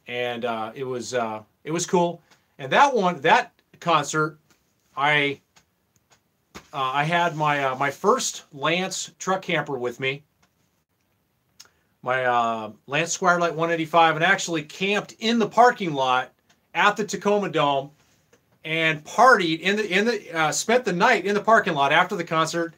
and it was cool. And that concert, I had my first Lance truck camper with me, my Lance Squirelight 185, and actually camped in the parking lot at the Tacoma Dome and partied spent the night in the parking lot after the concert,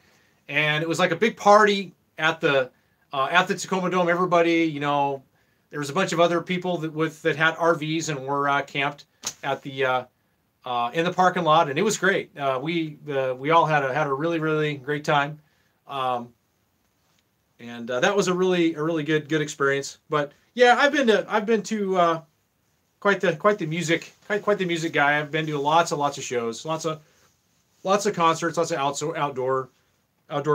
and it was like a big party at the Tacoma Dome. Everybody, you know, there was a bunch of other people that had RVs and were camped at the in the parking lot, and it was great. We all had a really great time, and that was a really good experience. But yeah, I've been to quite the music guy. I've been to lots of shows, lots of concerts, lots of outdoor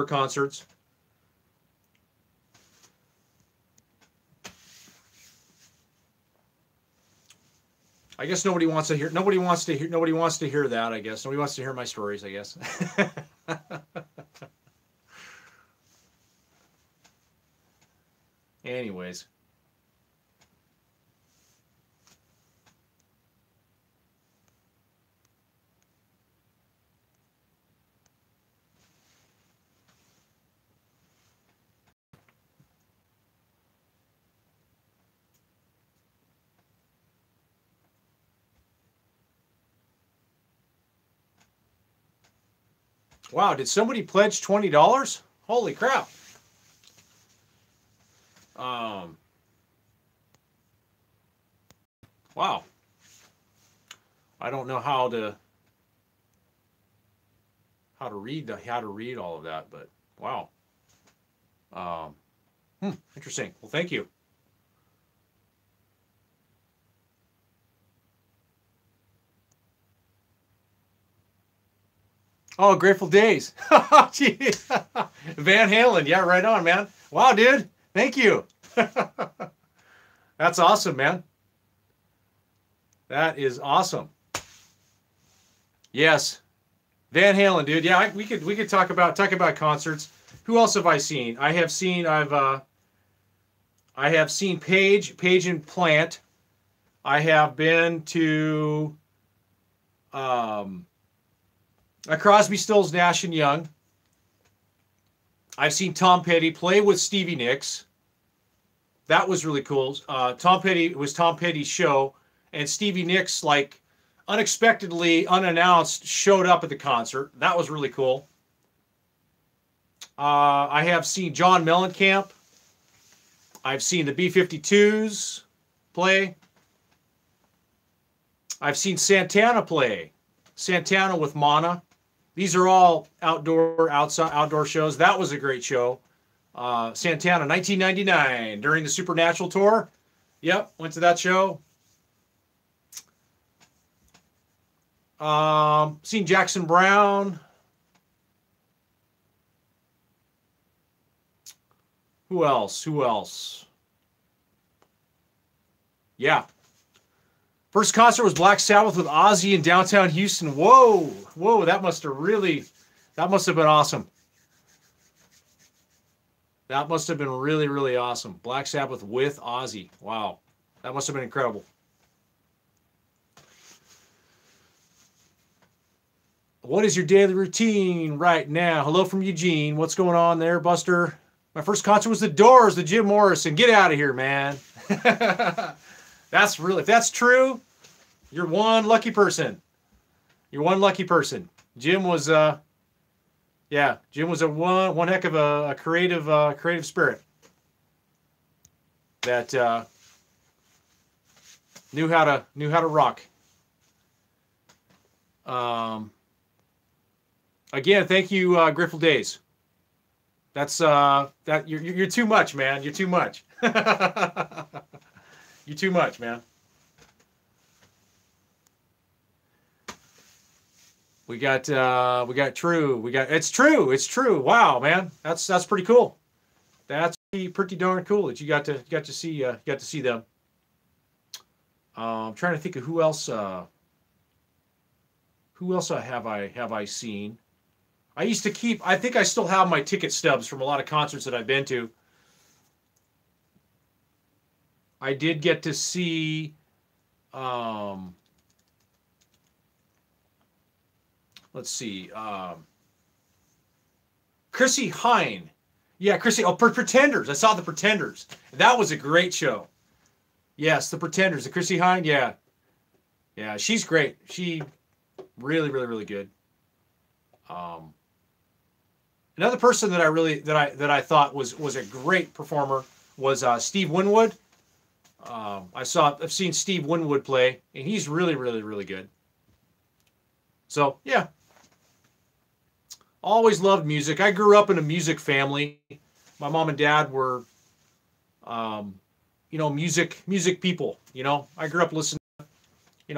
concerts. I guess nobody wants to hear that. I guess nobody wants to hear my stories. I guess. Anyways. Wow, did somebody pledge $20? Holy crap. Wow. I don't know how to read all of that, but wow. Interesting. Well, thank you. Oh, Grateful Days. Van Halen. Yeah, right on, man. Wow, dude. Thank you. That's awesome, man. That is awesome. Yes. Van Halen, dude. Yeah, we could talk about concerts. Who else have I seen? I have seen Page and Plant. I have been to Crosby, Stills, Nash and Young. I've seen Tom Petty play with Stevie Nicks. That was really cool. Tom Petty's show, and Stevie Nicks, like, unexpectedly, unannounced, showed up at the concert. That was really cool. I have seen John Mellencamp. I've seen the B-52s play. I've seen Santana play. Santana with Mana. These are all outdoor shows. That was a great show. Santana, 1999, during the Supernatural tour. Yep, went to that show. Seen Jackson Browne. Who else? Yeah. First concert was Black Sabbath with Ozzy in downtown Houston. Whoa, that must have been awesome. That must have been really awesome. Black Sabbath with Ozzy. Wow. That must have been incredible. What is your daily routine right now? Hello from Eugene. What's going on there, Buster? My first concert was The Doors, the Jim Morrison. Get out of here, man. If that's true, you're one lucky person. You're one lucky person. Jim was one heck of a creative spirit that knew how to rock. Again, thank you, Grateful Days. That's you're too much, man. You're too much. You're too much, man. We got True. It's true. Wow, man. That's pretty cool. That's pretty darn cool that you got to see them. I'm trying to think of who else have I seen. I think I still have my ticket stubs from a lot of concerts that I've been to. I did get to see let's see, Chrissy Hine. Yeah, Chrissy. Oh, Pretenders. I saw the Pretenders. That was a great show. Yes, the Pretenders. The Chrissy Hine. Yeah, she's great. Really, really, really good. Um, Another person that I thought was a great performer was Steve Winwood. I've seen Steve Winwood play, and he's really, really, really good. So yeah, always loved music. I grew up in a music family. My mom and dad were, um, music people. I grew up listening,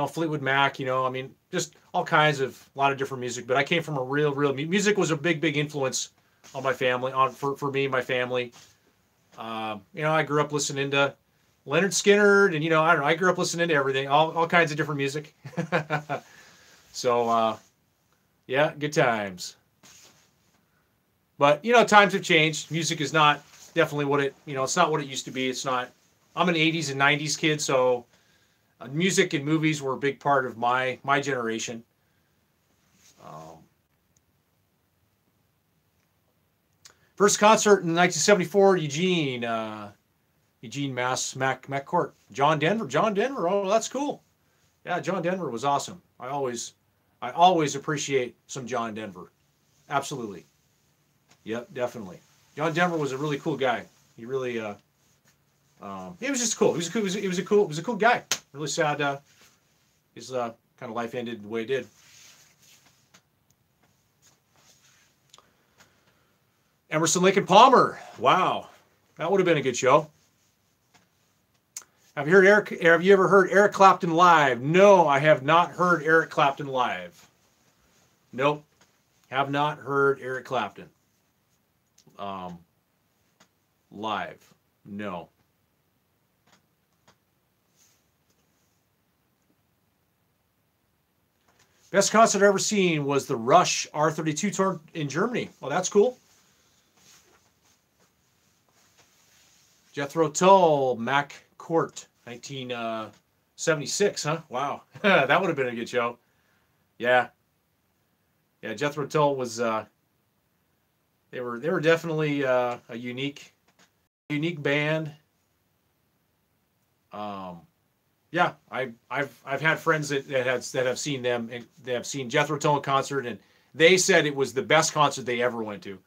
Fleetwood Mac. I mean, just all kinds of a lot of different music. But I came from a real music was a big influence on my family, for me and my family. I grew up listening to Leonard Skinner, and I don't know. I grew up listening to everything, all kinds of different music. So yeah, good times. But times have changed. Music is not definitely what it's not what it used to be. It's not. I'm an '80s and '90s kid, so music and movies were a big part of my generation. Um, First concert in 1974, Eugene, Mass, McCourt. John Denver. Oh, that's cool. Yeah, John Denver was awesome. I always appreciate some John Denver. Absolutely. Yep, definitely. John Denver was a really cool guy. He really, he was just cool. He was a cool guy. Really sad. His kind of life ended the way it did. Emerson, Lake and Palmer. Wow, that would have been a good show. Have you ever heard Eric Clapton live? No, I have not heard Eric Clapton live. Nope, have not heard Eric Clapton live. No. Best concert I've ever seen was the Rush R32 tour in Germany. Well, that's cool. Jethro Tull, Mac Court, 1976, huh? Wow. That would have been a good show. Yeah. Yeah, Jethro Tull was they were definitely a unique band. Yeah, I've had friends that have seen them, and they have seen Jethro Tull in concert, and they said it was the best concert they ever went to.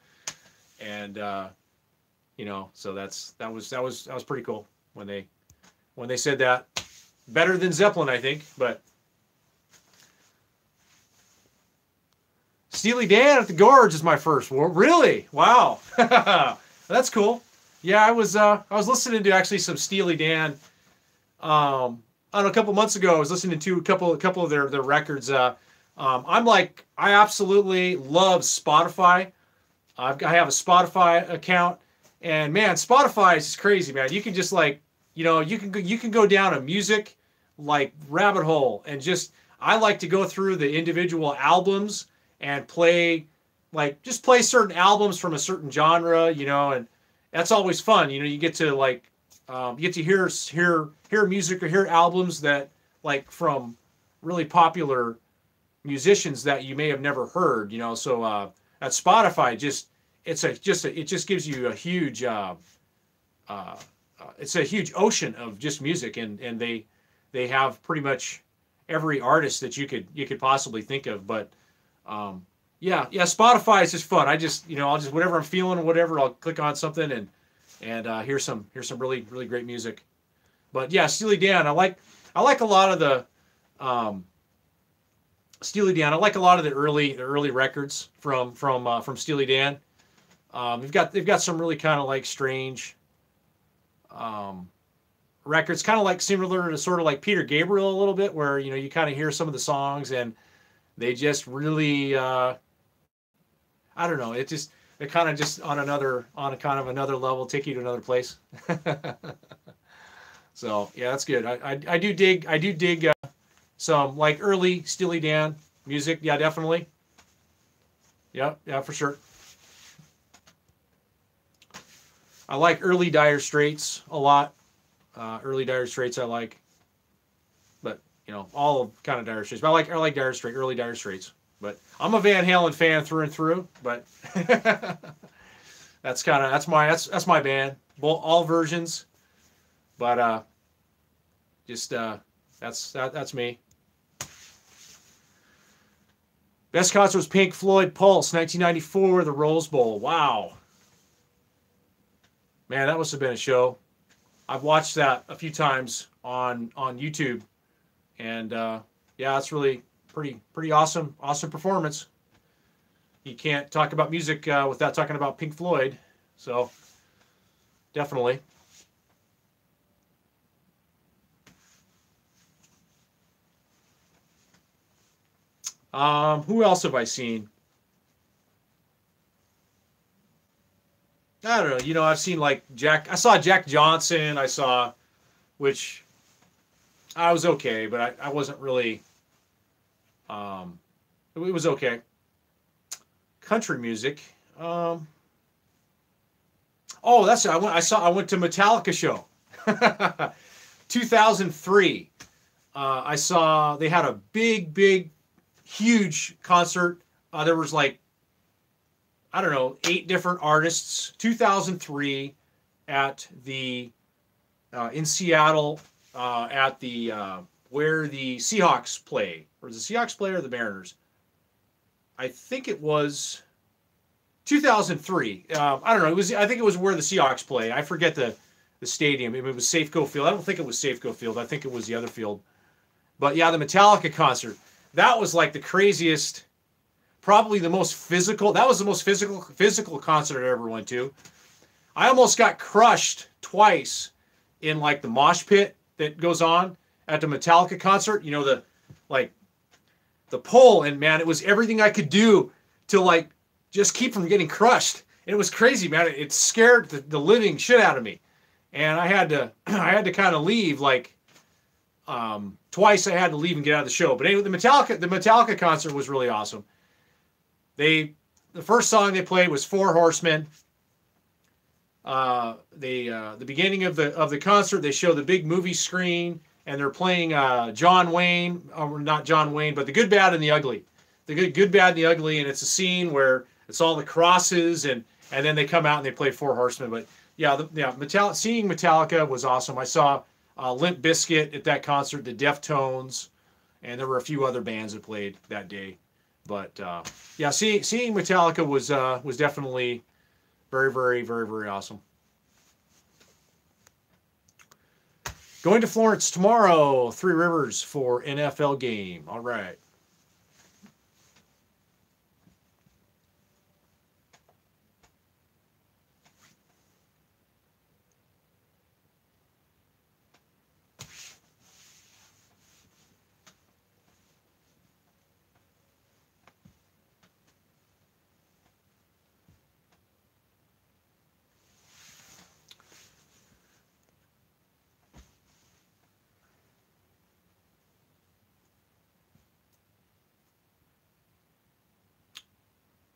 And so that was pretty cool when they said that. Better than Zeppelin, I think, but Steely Dan at the Gorge is my first. Well, really? Wow. That's cool. Yeah, I was listening to actually some Steely Dan. I don't know, a couple months ago, I was listening to a couple of their records. I absolutely love Spotify. I have a Spotify account, and man, Spotify is just crazy, man. You can just you can go down a music rabbit hole, and I like to go through the individual albums and play certain albums from a certain genre, and that's always fun. You get to hear music or hear albums that from really popular musicians that you may have never heard, So at Spotify, it just gives you a huge it's a huge ocean of just music, and they have pretty much every artist that you could possibly think of. But yeah, Spotify is just fun. I'll just whatever I'm feeling, whatever, I'll click on something and hear some really really great music. But yeah, Steely Dan, I like a lot of the Steely Dan. I like a lot of the early records from Steely Dan. They've got some really kind of strange records, kind of similar to sort of like Peter Gabriel a little bit, where you kind of hear some of the songs and they just really I don't know, it kind of just on a kind of another level, take you to another place. So yeah, that's good. I do dig some early Steely Dan music. Yeah, definitely. Yeah, for sure. I like early Dire Straits a lot. Early Dire Straits I like, but all of kind of Dire Straits. But I like Dire Straits, early Dire Straits. But I'm a Van Halen fan through and through. But that's my band. All versions. But that's me. Best concert was Pink Floyd Pulse, 1994, the Rose Bowl. Wow. Man, that must have been a show. I've watched that a few times on YouTube, and yeah, it's really pretty awesome performance. You can't talk about music without talking about Pink Floyd, so definitely. Who else have I seen? I don't know. You know, I've seen like I saw Jack Johnson. Which I was okay, but I wasn't really. It was okay. Country music. Oh, that's I went to Metallica show, 2003. I saw they had a big, huge concert. There was like, I don't know, 8 different artists. 2003 at the in Seattle at the where the Seahawks play, or the Seahawks play or the Mariners. I think it was 2003. I don't know. I think it was where the Seahawks play. I forget the stadium. It was Safeco Field. I don't think it was Safeco Field. I think it was the other field. But yeah, the Metallica concert. That was like the craziest, probably the most physical. That was the most physical concert I ever went to. I almost got crushed twice in like the mosh pit that goes on at the Metallica concert. You know, the pole, and man, it was everything I could do to like just keep from getting crushed. And it was crazy, man. It scared the living shit out of me. And I had to kind of leave like twice. I had to leave and get out of the show. But anyway, the Metallica concert was really awesome. The first song they played was Four Horsemen. The beginning of the concert, they show the big movie screen, and they're playing John Wayne, or not John Wayne, but The Good, Bad, and the Ugly. The Good, Bad, and the Ugly, and it's a scene where it's all the crosses, and then they come out and they play Four Horsemen. But yeah, seeing Metallica was awesome. I saw Limp Bizkit at that concert, the Deftones, and there were a few other bands that played that day. But yeah, seeing Metallica was definitely very awesome. Going to Florence tomorrow, Three Rivers for NFL game. All right.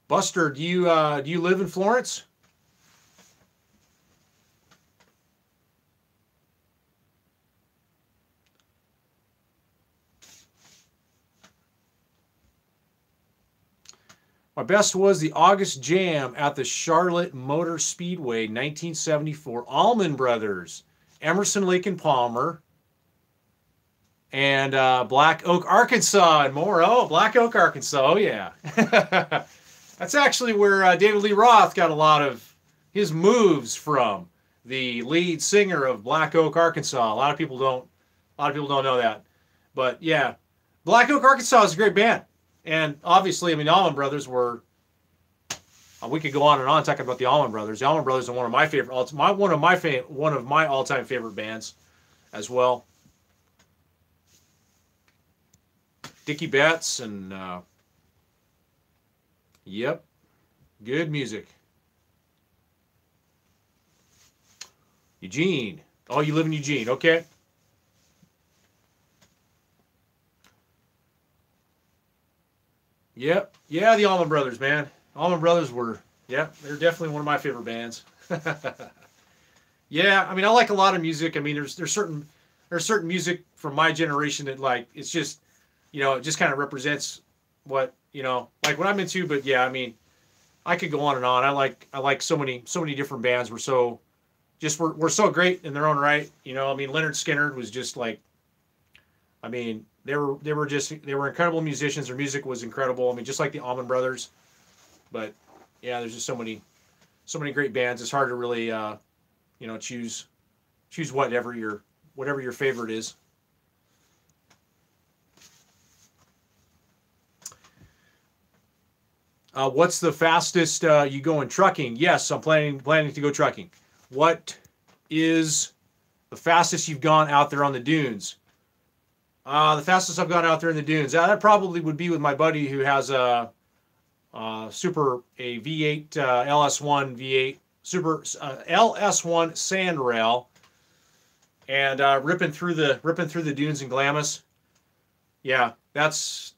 Buster, do you live in Florence? My best was the August Jam at the Charlotte Motor Speedway, 1974. Allman Brothers, Emerson, Lake and Palmer, and Black Oak, Arkansas, and more. Oh, Black Oak, Arkansas. Oh, yeah. That's actually where David Lee Roth got a lot of his moves from. The lead singer of Black Oak, Arkansas. A lot of people don't know that. But yeah, Black Oak, Arkansas is a great band. And obviously, I mean, the Allman Brothers were. We could go on and on talking about the Allman Brothers. The Allman Brothers are one of my favorite, one of my all-time favorite bands, as well. Dickie Betts and yep, good music. Eugene. Oh, you live in Eugene, okay. Yep. Yeah, the Allman Brothers, man. Allman Brothers were, yeah, they're definitely one of my favorite bands. Yeah, I mean, I like a lot of music. I mean, there's certain music from my generation that, like, it's just, you know, it just kind of represents what, you know, like what I'm into. But yeah, I mean, I could go on and on. I like so many different bands. We're so great in their own right. You know, I mean, Leonard Skinner was just like I mean, they were incredible musicians. Their music was incredible. I mean, just like the Allman Brothers. But yeah, there's just so many great bands. It's hard to really choose whatever your favorite is. What's the fastest you go in trucking? Yes, I'm planning to go trucking. What is the fastest you've gone out there on the dunes? The fastest I've gone out there in the dunes. That probably would be with my buddy who has a V8 LS1 V8 Super LS1 sand rail, and ripping through the dunes in Glamis. Yeah, that's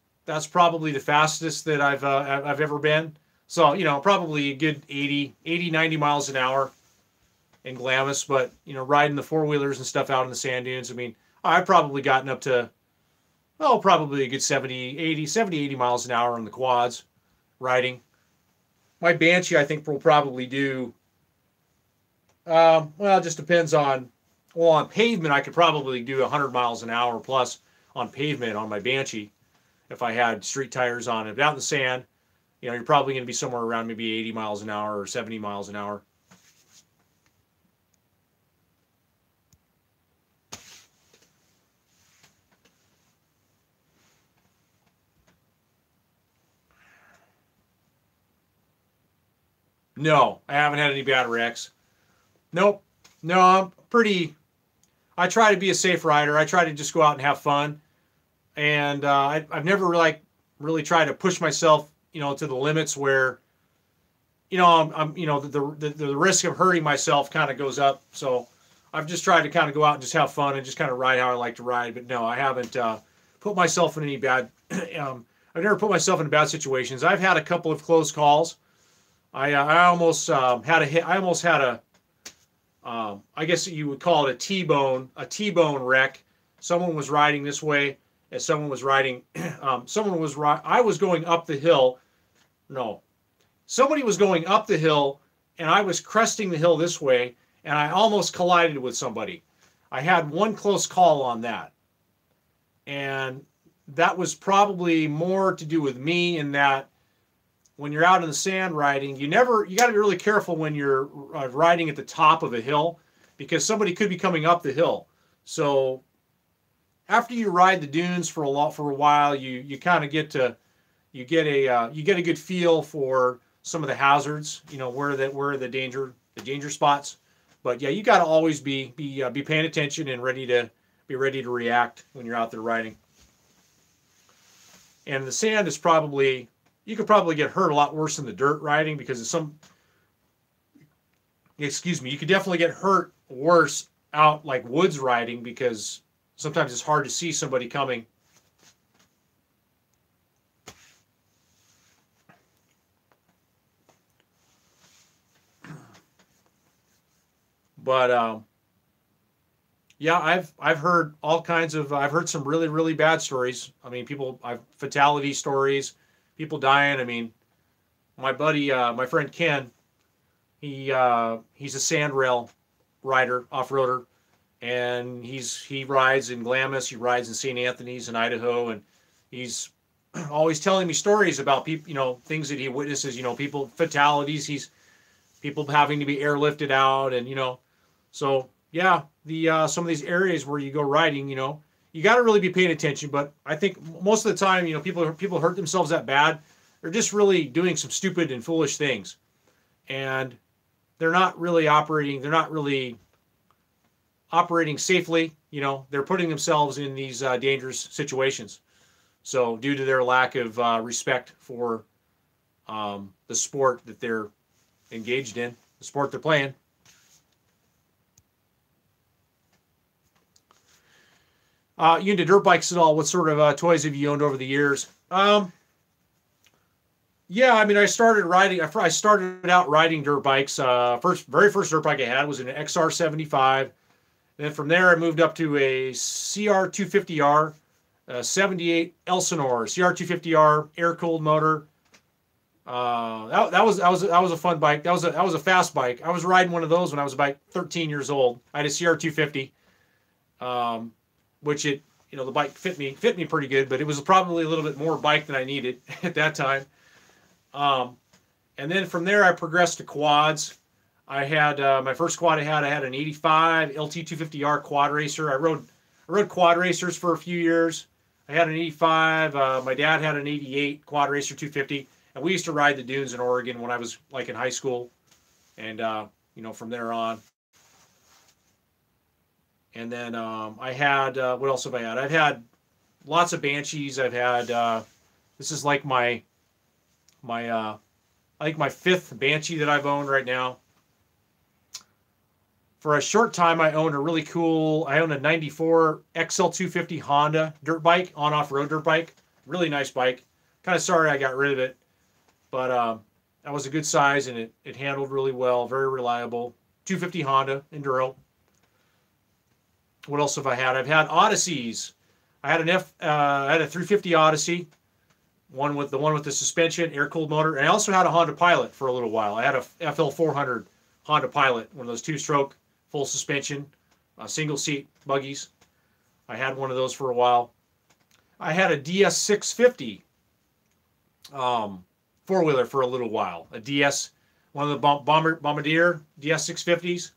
probably the fastest that I've ever been. So, probably a good 80, 90 miles an hour in Glamis, but, riding the four-wheelers and stuff out in the sand dunes, I mean, I've probably gotten up to, probably a good 70, 80 miles an hour on the quads riding. My Banshee, I think, will probably do, it just depends on pavement, I could probably do 100 miles an hour plus on pavement on my Banshee if I had street tires on it. But out in the sand, you're probably going to be somewhere around maybe 80 miles an hour or 70 miles an hour. No, I haven't had any bad wrecks. Nope. No, I try to be a safe rider. I try to just go out and have fun. And I've never really tried to push myself, to the limits where, I'm the risk of hurting myself kind of goes up. So I've just tried to kind of go out and just have fun and just kind of ride how I like to ride. But no, I haven't put myself in any bad. I've never put myself in bad situations. I've had a couple of close calls. I almost had a hit. I almost had a. I guess you would call it a T-bone wreck. Someone was riding this way, and someone was riding. I was going up the hill. No, somebody was going up the hill, and I was cresting the hill this way, and I almost collided with somebody. I had one close call on that, and that was probably more to do with me in that. When you're out in the sand riding, you got to be really careful when you're riding at the top of a hill because somebody could be coming up the hill. So after you ride the dunes for a while, you kind of get a good feel for some of the hazards, where the danger spots. But yeah, you got to always be paying attention and ready to react when you're out there riding. And the sand is probably. You could probably get hurt a lot worse than the dirt riding because you could definitely get hurt worse out like woods riding because sometimes it's hard to see somebody coming. But yeah, I've heard all kinds of. I've heard some really, really bad stories. I mean, fatality stories. People dying. I mean, my buddy, my friend Ken, he's a sand rail rider, off-roader, and he rides in Glamis, he rides in St. Anthony's in Idaho, and he's always telling me stories about people, things that he witnesses, people, fatalities, people having to be airlifted out, and, so yeah, some of these areas where you go riding, you got to really be paying attention, but I think most of the time, people hurt themselves that bad. They're just really doing some stupid and foolish things. And they're not really operating safely. They're putting themselves in these dangerous situations. So due to their lack of respect for the sport that they're engaged in, the sport they're playing. You into dirt bikes at all? What sort of toys have you owned over the years? Yeah, I mean, I started out riding dirt bikes. Very first dirt bike I had was an XR75. And then from there, I moved up to a CR250R, 78 Elsinore CR250R air-cooled motor. That was a fun bike. That was a fast bike. I was riding one of those when I was about 13 years old. I had a CR250. Which it you know, the bike fit me pretty good, but it was probably a little bit more bike than I needed at that time. And then from there, I progressed to quads. I had my first quad I had an 85 LT250R quad racer. I rode quad racers for a few years. I had an 85. My dad had an 88 quad racer 250, and we used to ride the dunes in Oregon when I was like in high school, and you know, from there on. And then I had what else have I had? I've had lots of Banshees. I've had this is like my I think my 5th Banshee that I've owned right now. For a short time, I owned a 94 XL250 Honda dirt bike, on-off-road dirt bike. Really nice bike. Kind of sorry I got rid of it, but that was a good size, and it handled really well, very reliable. 250 Honda Enduro. What else have I had? I've had Odysseys. I had a 350 Odyssey, the one with the suspension, air-cooled motor, and I also had a Honda Pilot for a little while. I had a FL 400 Honda Pilot, one of those 2-stroke, full suspension, single seat buggies. I had one of those for a while. I had a DS 650 4-wheeler for a little while. A DS, one of the Bombardier DS 650s,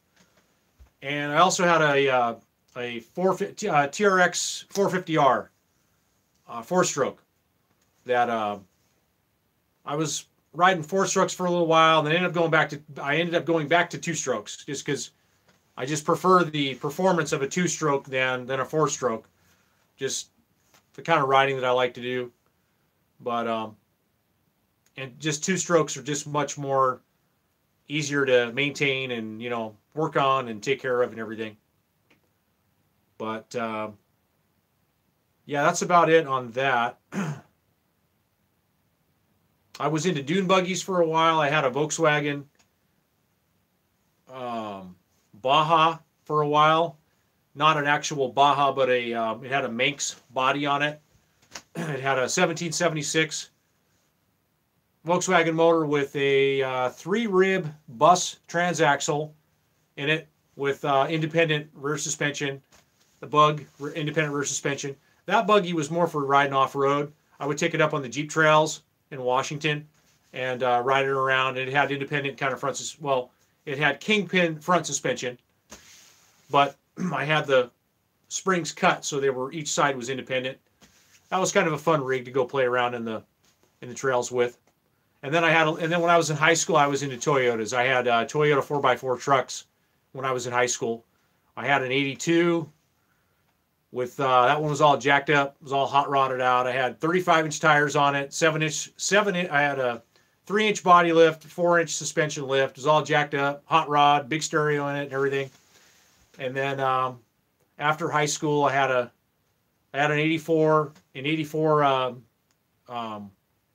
and I also had a TRX 450R 4-stroke that I was riding 4-strokes for a little while, and then I ended up going back to 2-strokes just because I just prefer the performance of a 2-stroke than a 4-stroke. Just the kind of riding that I like to do. But and just 2-strokes are just much more easier to maintain and, you know, work on and take care of and everything. But yeah, that's about it on that. I was into dune buggies for a while. I had a Volkswagen Baja for a while. Not an actual Baja, but it had a Manx body on it. It had a 1776 Volkswagen motor with a 3-rib bus transaxle in it with independent rear suspension. The Bug independent rear suspension. That buggy was more for riding off-road. I would take it up on the Jeep trails in Washington and ride it around. It had independent kind of it had kingpin front suspension, but I had the springs cut so each side was independent. That was kind of a fun rig to go play around in the trails with. And then when I was in high school, I was into Toyotas. I had Toyota 4x4 trucks when I was in high school. I had an 82 with that one was all jacked up, was all hot rodded out. I had 35-inch tires on it, 7-inch. I had a 3-inch body lift, 4-inch suspension lift. It was all jacked up, hot rod, big stereo in it, and everything. And then after high school, I had an 84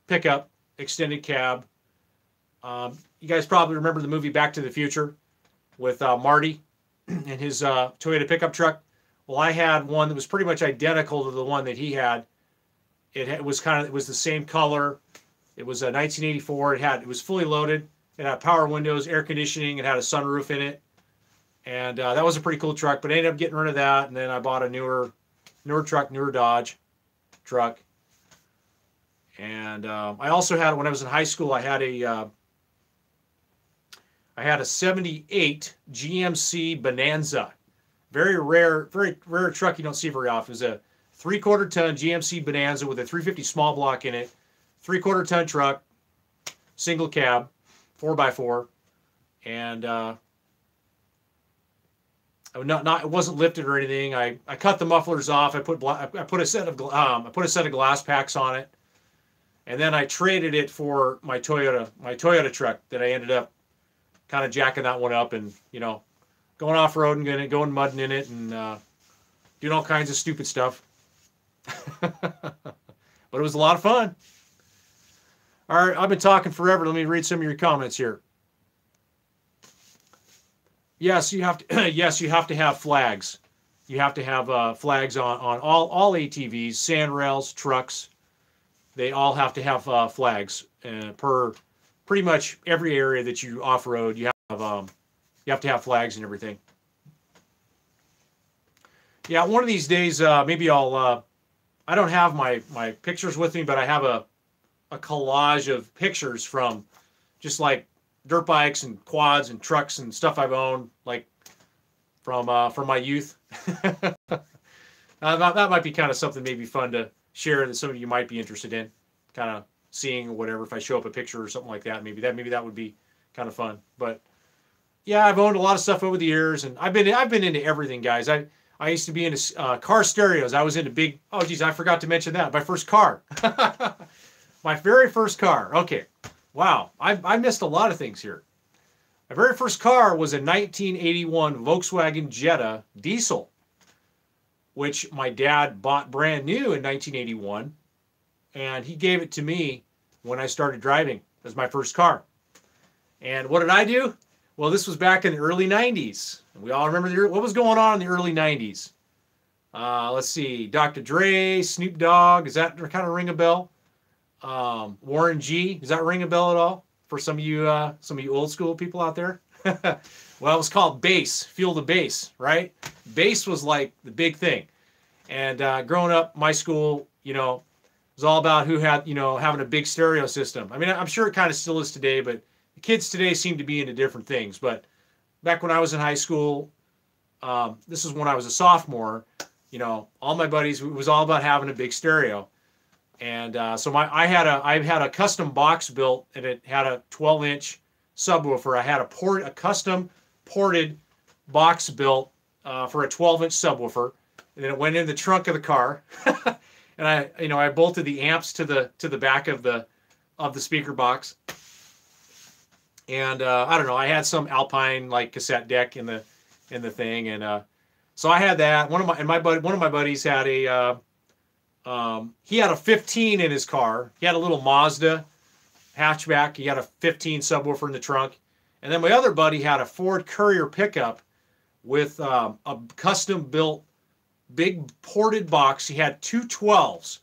pickup, extended cab. You guys probably remember the movie Back to the Future with Marty and his Toyota pickup truck. Well, I had one that was pretty much identical to the one that he had. It was the same color. It was a 1984. It was fully loaded. It had power windows, air conditioning. It had a sunroof in it, and that was a pretty cool truck. But I ended up getting rid of that, and then I bought a newer Dodge truck. And I also had, when I was in high school, I had a 78 GMC Bonanza. Very rare truck you don't see very often. It was a 3/4 ton GMC Bonanza with a 350 small block in it. 3/4 ton truck, single cab, 4x4, and it wasn't lifted or anything. I cut the mufflers off. I put a set of glass packs on it, and then I traded it for my Toyota truck that I ended up kind of jacking that one up and, you know, going off-road and going mudding in it and doing all kinds of stupid stuff. But it was a lot of fun. All right, I've been talking forever. Let me read some of your comments here. Yes, you have to have flags. You have to have flags on all ATVs, sand rails, trucks. They all have to have flags per pretty much every area that you off-road. You have to have flags and everything. Yeah, one of these days, maybe I'll. I don't have my pictures with me, but I have a collage of pictures from just like dirt bikes and quads and trucks and stuff I've owned, like from my youth. That might be kind of something maybe fun to share that some of you might be interested in, kind of seeing or whatever. If I show up a picture or something like that, maybe that would be kind of fun. But yeah, I've owned a lot of stuff over the years, and I've been into everything, guys. I used to be into car stereos. I was into big. Oh, geez, I forgot to mention that. My first car, my very first car. Okay, wow, I missed a lot of things here. My very first car was a 1981 Volkswagen Jetta diesel, which my dad bought brand new in 1981, and he gave it to me when I started driving as my first car. And what did I do? Well, this was back in the early 90s. We all remember what was going on in the early 90s. Let's see, Dr. Dre, Snoop Dogg, does that kind of ring a bell? Warren G, does that ring a bell at all for some of you old school people out there? Well, it was called bass, feel the bass, right? Bass was like the big thing. And growing up, my school, was all about who had, having a big stereo system. I mean, I'm sure it kind of still is today, but the kids today seem to be into different things. But back when I was in high school, this is when I was a sophomore, all my buddies, it was all about having a big stereo. And so I had a custom box built, and it had a 12-inch subwoofer. I had a custom ported box built for a 12-inch subwoofer, and then it went in the trunk of the car. And I bolted the amps to the back of the speaker box. And I don't know, I had some Alpine like cassette deck in the thing, and so I had that. One of my buddies had he had a 15 in his car. He had a little Mazda hatchback. He had a 15 subwoofer in the trunk. And then my other buddy had a Ford Courier pickup with a custom built big ported box. He had two 12s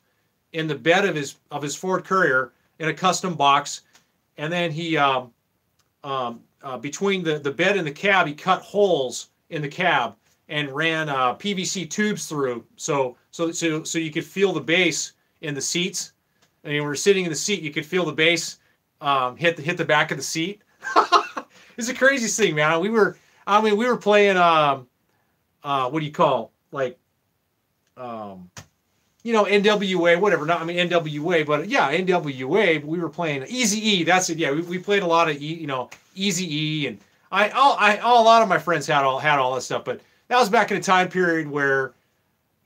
in the bed of his Ford Courier in a custom box. And then he between the bed and the cab, he cut holes in the cab and ran PVC tubes through, so you could feel the bass in the seats. And when we were sitting in the seat, you could feel the bass hit the back of the seat. It's the craziest thing, man. We were playing what do you call, like NWA, whatever. Not NWA, but yeah, NWA. But we were playing Eazy-E. That's it. Yeah, we played a lot of Eazy-E, and a lot of my friends had all that stuff. But that was back in a time period where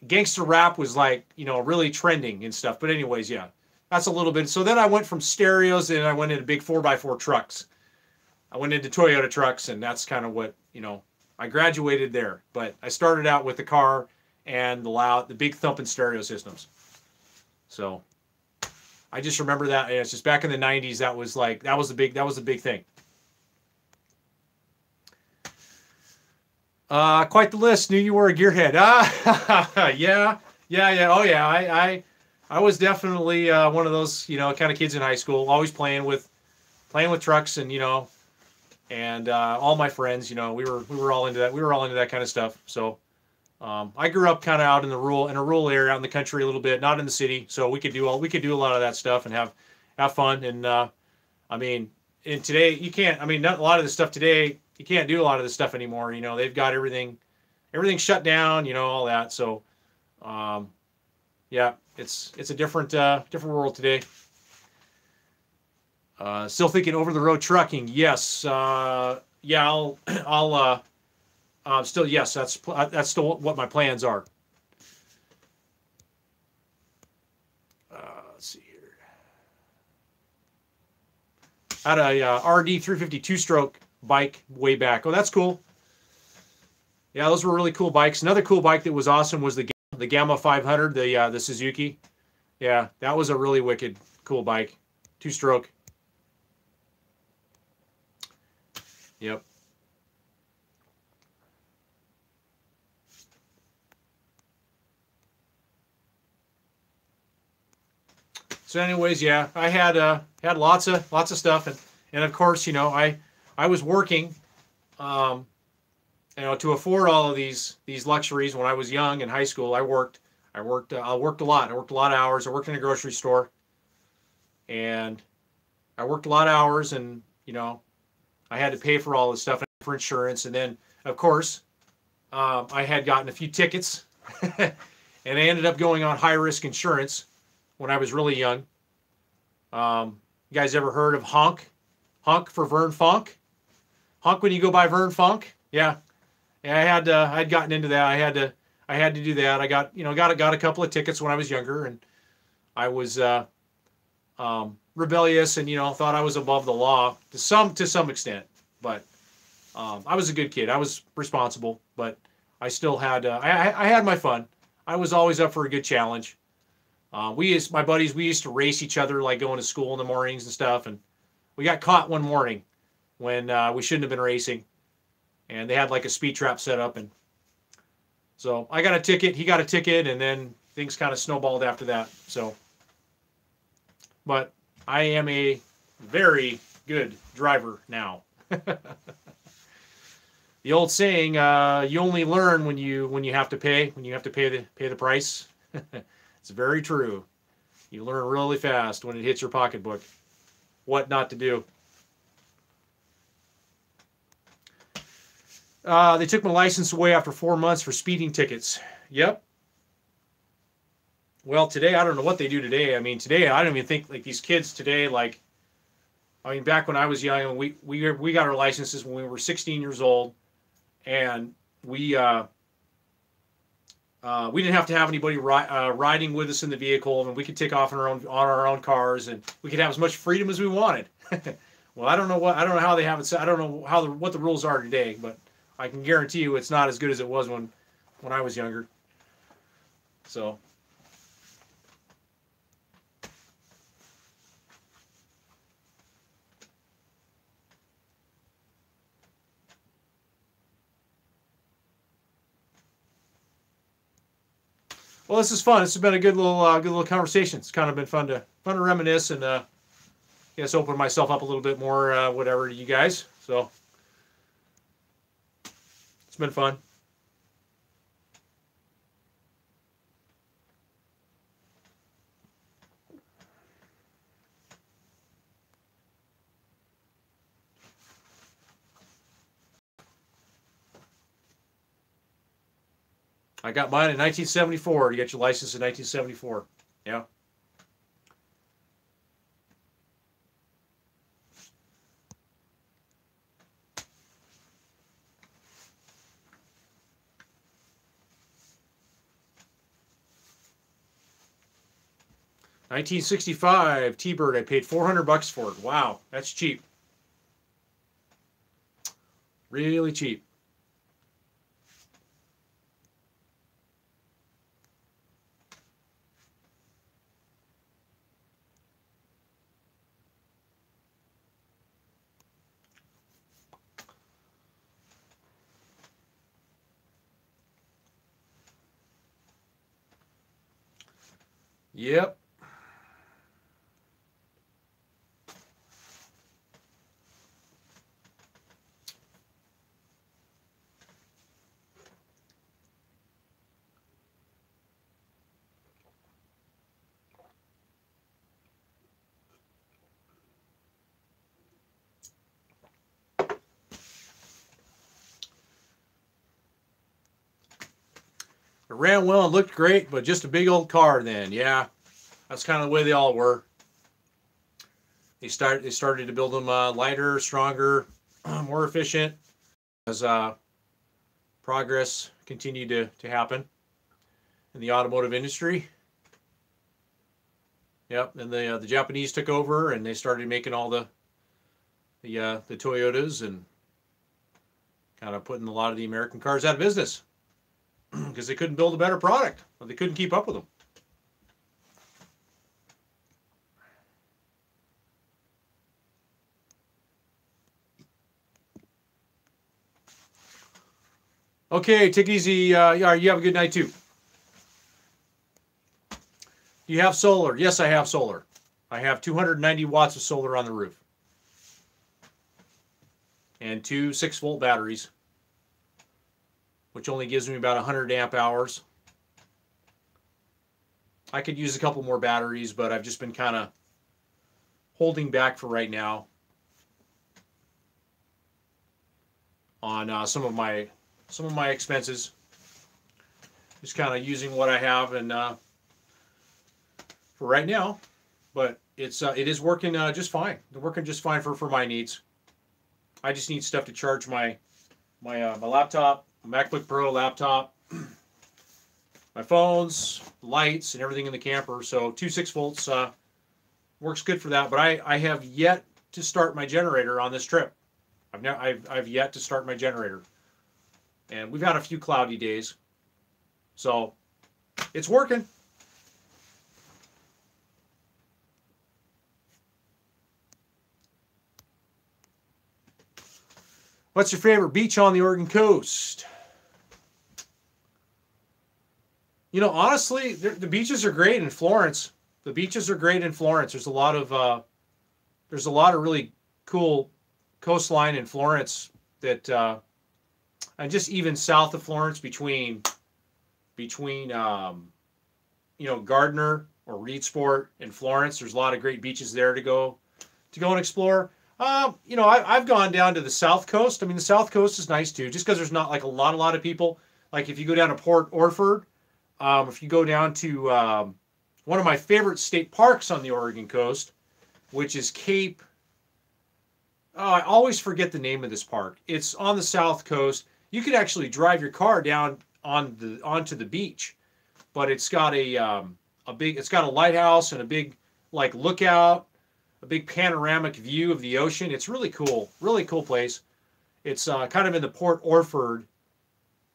gangster rap was like really trending and stuff. But anyways, yeah, that's a little bit. So then I went from stereos and I went into big 4x4 trucks. I went into Toyota trucks, and that's kind of what I graduated there. But I started out with the car and the big thumping stereo systems. So I just remember that. And it's just back in the 90s. That was the big thing. Quite the list. Knew you were a gearhead. Yeah. Oh yeah. I was definitely one of those kind of kids in high school, always playing with trucks, and and all my friends, we were all into that. We were all into that kind of stuff. So I grew up kind of out in a rural area, out in the country a little bit, not in the city. So we could do a lot of that stuff and have fun. And in today you can't. Not a lot of the stuff today. You can't do a lot of this stuff anymore. They've got everything shut down. All that. So yeah, it's a different world today. Still thinking over the road trucking. Yes. Yeah. I'll still, yes, that's still what my plans are. Let's see here. I had a RD 350 two-stroke bike way back. Oh, that's cool. Yeah, those were really cool bikes. Another cool bike that was awesome was the Gamma 500, the Suzuki. Yeah, that was a really wicked cool bike. Two-stroke. Yep. So anyways, yeah, I had lots of stuff, and of course, I was working to afford all of these luxuries. When I was young in high school, I worked a lot. I worked a lot of hours. I worked in a grocery store, and I worked a lot of hours, and I had to pay for all this stuff for insurance, and then of course I had gotten a few tickets, and I ended up going on high risk insurance when I was really young. You guys ever heard of Honk? Honk for Vern Funk? Honk when you go by Vern Funk? Yeah. Yeah, I'd gotten into that. I had to do that. I got a couple of tickets when I was younger, and I was rebellious and thought I was above the law to some extent. But I was a good kid. I was responsible, but I still had I had my fun. I was always up for a good challenge. My buddies, we used to race each other, like going to school in the mornings and stuff. And we got caught one morning when we shouldn't have been racing, and they had like a speed trap set up, and so I got a ticket, he got a ticket, and then things kind of snowballed after that. So, but I am a very good driver now. The old saying, you only learn when you have to pay the price. It's very true. You learn really fast when it hits your pocketbook what not to do. They took my license away after 4 months for speeding tickets. Yep. Well, today, I don't know what they do today. I mean, today, I don't even think, like, these kids today, like, I mean, back when I was young, we got our licenses when we were 16 years old, and we didn't have to have anybody riding with us in the vehicle, and we could take off on our own cars, and we could have as much freedom as we wanted. Well, I don't know how they have it set. I don't know what the rules are today, but I can guarantee you it's not as good as it was when I was younger. So. Well, this is fun. This has been a good little conversation. It's kind of been fun to reminisce and open myself up a little bit more, whatever, to you guys. So it's been fun. I got mine in 1974. You got your license in 1974. Yeah. $1965 T-Bird. I paid $400 for it. Wow, that's cheap. Really cheap. Yep. It ran well and looked great, but just a big old car then. Yeah, that's kind of the way they all were. They started to build them lighter, stronger, more efficient as progress continued to happen in the automotive industry. Yep, and the Japanese took over, and they started making all the Toyotas, and kind of putting a lot of the American cars out of business because they couldn't build a better product, or they couldn't keep up with them. Okay, take it easy. Yeah, you have a good night too. You have solar? Yes, I have solar. I have 290 watts of solar on the roof, and two 6-volt batteries. which only gives me about 100 amp hours. I could use a couple more batteries, but I've just been kind of holding back for right now on some of my expenses. Just kind of using what I have and for right now, but it is working just fine. They're working just fine for my needs. I just need stuff to charge my laptop, my MacBook Pro laptop, my phones, lights, and everything in the camper. So 2.6 volts works good for that. But I have yet to start my generator on this trip. I've yet to start my generator, and we've had a few cloudy days, so it's working. What's your favorite beach on the Oregon coast? You know, honestly, the beaches are great in Florence. The beaches are great in Florence. There's a lot of really cool coastline in Florence that, and just even south of Florence between you know, Gardner or Reedsport and Florence. There's a lot of great beaches there to go and explore. You know, I've gone down to the South Coast. I mean, the South Coast is nice too, just because there's not like a lot of people. Like if you go down to Port Orford, if you go down to one of my favorite state parks on the Oregon coast, which is Cape. Oh, I always forget the name of this park. It's on the South Coast. You could actually drive your car down onto the beach, but it's got it's got a lighthouse and a big like lookout, a big panoramic view of the ocean. It's really cool place. It's kind of in the Port Orford,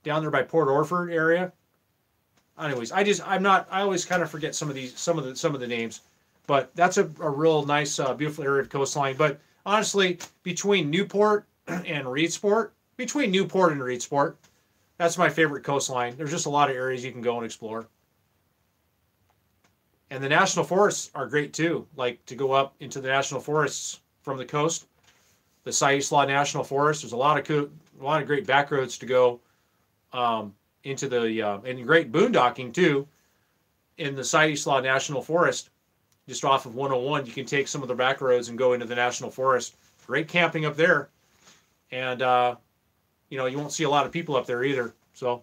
down there by Port Orford area. Anyways, I always kind of forget some of the names, but that's a real nice, beautiful area of coastline. But honestly, between Newport and Reedsport, that's my favorite coastline. There's just a lot of areas you can go and explore. And the national forests are great too. Like to go up into the national forests from the coast, the Siuslaw National Forest. There's a lot of great back roads to go into the and great boondocking too in the Siuslaw National Forest. Just off of 101, you can take some of the back roads and go into the national forest. Great camping up there, and you know, you won't see a lot of people up there either. So.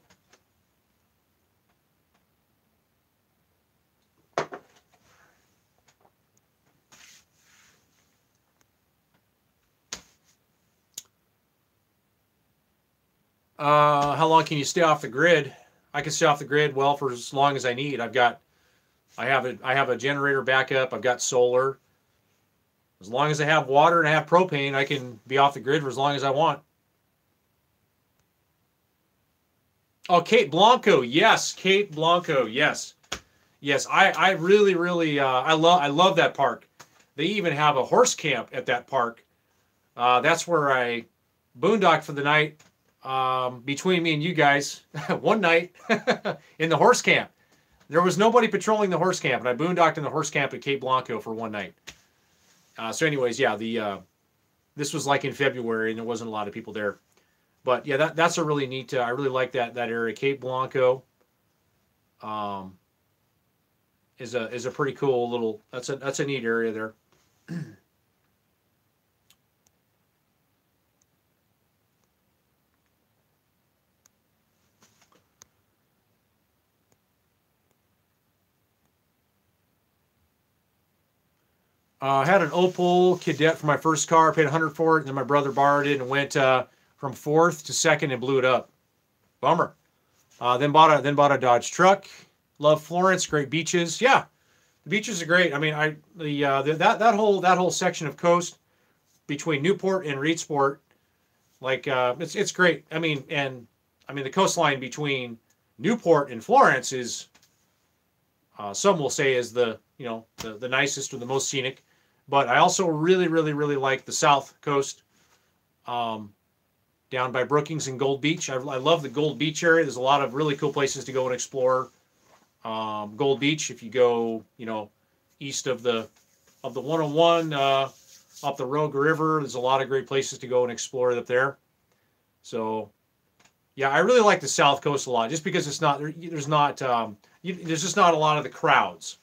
How long can you stay off the grid? I can stay off the grid well for as long as I need. I have a generator backup. I've got solar. As long as I have water and I have propane, I can be off the grid for as long as I want. Oh, Cape Blanco, yes, Cape Blanco, yes, yes. I really I love that park. They even have a horse camp at that park. That's where I boondocked for the night. Between me and you guys, one night in the horse camp. There was nobody patrolling the horse camp, and I boondocked in the horse camp at Cape Blanco for one night. So anyways, yeah, this was like in February, and there wasn't a lot of people there. But yeah, that's a really neat. I really like that area. Cape Blanco is a pretty cool little. That's a neat area there. I had an Opel Kadett for my first car. I paid $100 for it, and then my brother borrowed it and went from fourth to second and blew it up. Bummer. Then bought a Dodge truck. Love Florence. Great beaches. Yeah, the beaches are great. I mean, that whole section of coast between Newport and Reedsport, like it's great. I mean the coastline between Newport and Florence is some will say is the nicest or the most scenic. But I also really like the South Coast, down by Brookings and Gold Beach. I love the Gold Beach area. There's a lot of really cool places to go and explore. Gold Beach, if you go, east of the 101, up the Rogue River, there's a lot of great places to go and explore up there. So, Yeah, I really like the South Coast a lot, just because it's not there's just not a lot of the crowds.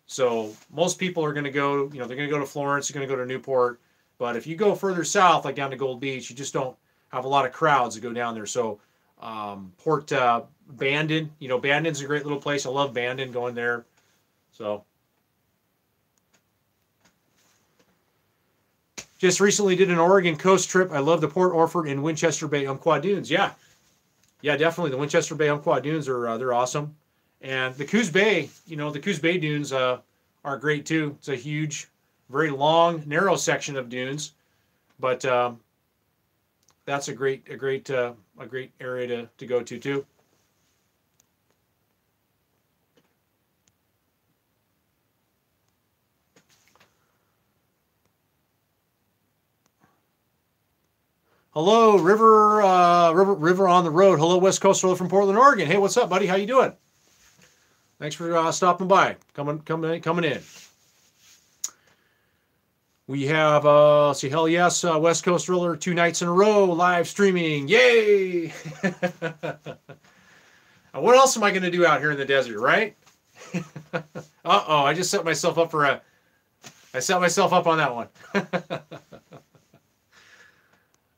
So most people are going to go, they're going to go to Florence, they're going to go to Newport. But if you go further south, like down to Gold Beach, you just don't have a lot of crowds that go down there. So Port Bandon, Bandon's a great little place. I love Bandon, going there. So just recently did an Oregon coast trip. I love the Port Orford and Winchester Bay Umpqua Dunes. Yeah, definitely. The Winchester Bay Umpqua Dunes they're awesome. And the Coos Bay, the Coos Bay dunes are great too. It's a huge, very long, narrow section of dunes, but that's a great area to go to too. Hello, River on the road. Hello, West Coast Road from Portland, Oregon. Hey, what's up, buddy? How you doing? Thanks for stopping by, coming in. We have, see, hell yes, West Coast Driller 2 nights in a row, live streaming. Yay! What else am I going to do out here in the desert, right? Uh-oh, I just set myself up on that one.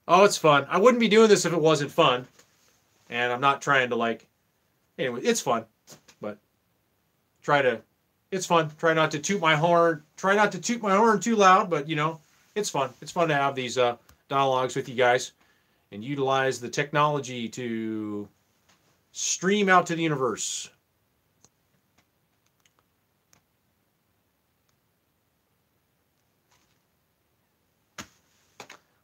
Oh, it's fun. I wouldn't be doing this if it wasn't fun. And I'm not trying to anyway, it's fun. It's fun. Try not to toot my horn. Try not to toot my horn too loud, but it's fun. It's fun to have these dialogues with you guys and utilize the technology to stream out to the universe.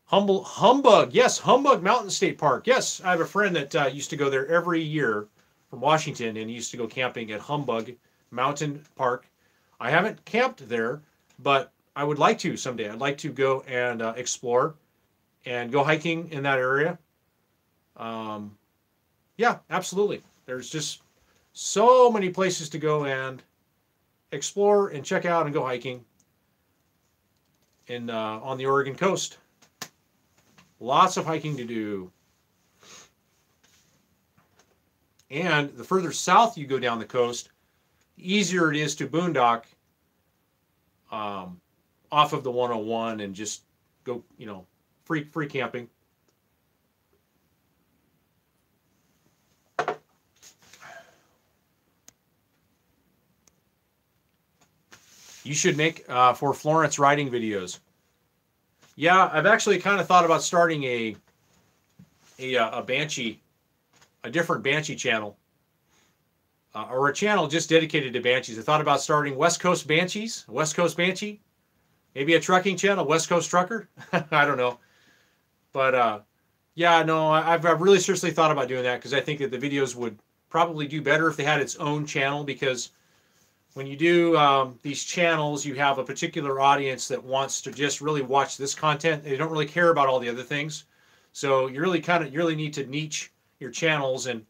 Humbug. Yes, Humbug Mountain State Park. Yes, I have a friend that used to go there every year from Washington, and he used to go camping at Humbug Mountain Park. I haven't camped there, but I would like to someday. I'd like to go and explore and go hiking in that area. Yeah, absolutely. There's just so many places to go and explore and check out and go hiking on the Oregon coast. Lots of hiking to do. And the further south you go down the coast, the easier it is to boondock off of the 101 and just go, free camping. You should make for Florence riding videos. Yeah, I've actually kind of thought about starting a Banshee, a different Banshee channel, or a channel just dedicated to Banshees. I thought about starting West Coast Banshees, West Coast Banshee, maybe a trucking channel, West Coast Trucker. I don't know, but yeah, no, I've really seriously thought about doing that because I think that the videos would probably do better if they had its own channel, because when you do these channels, you have a particular audience that wants to just really watch this content. They don't really care about all the other things. So you really need to niche your channels. And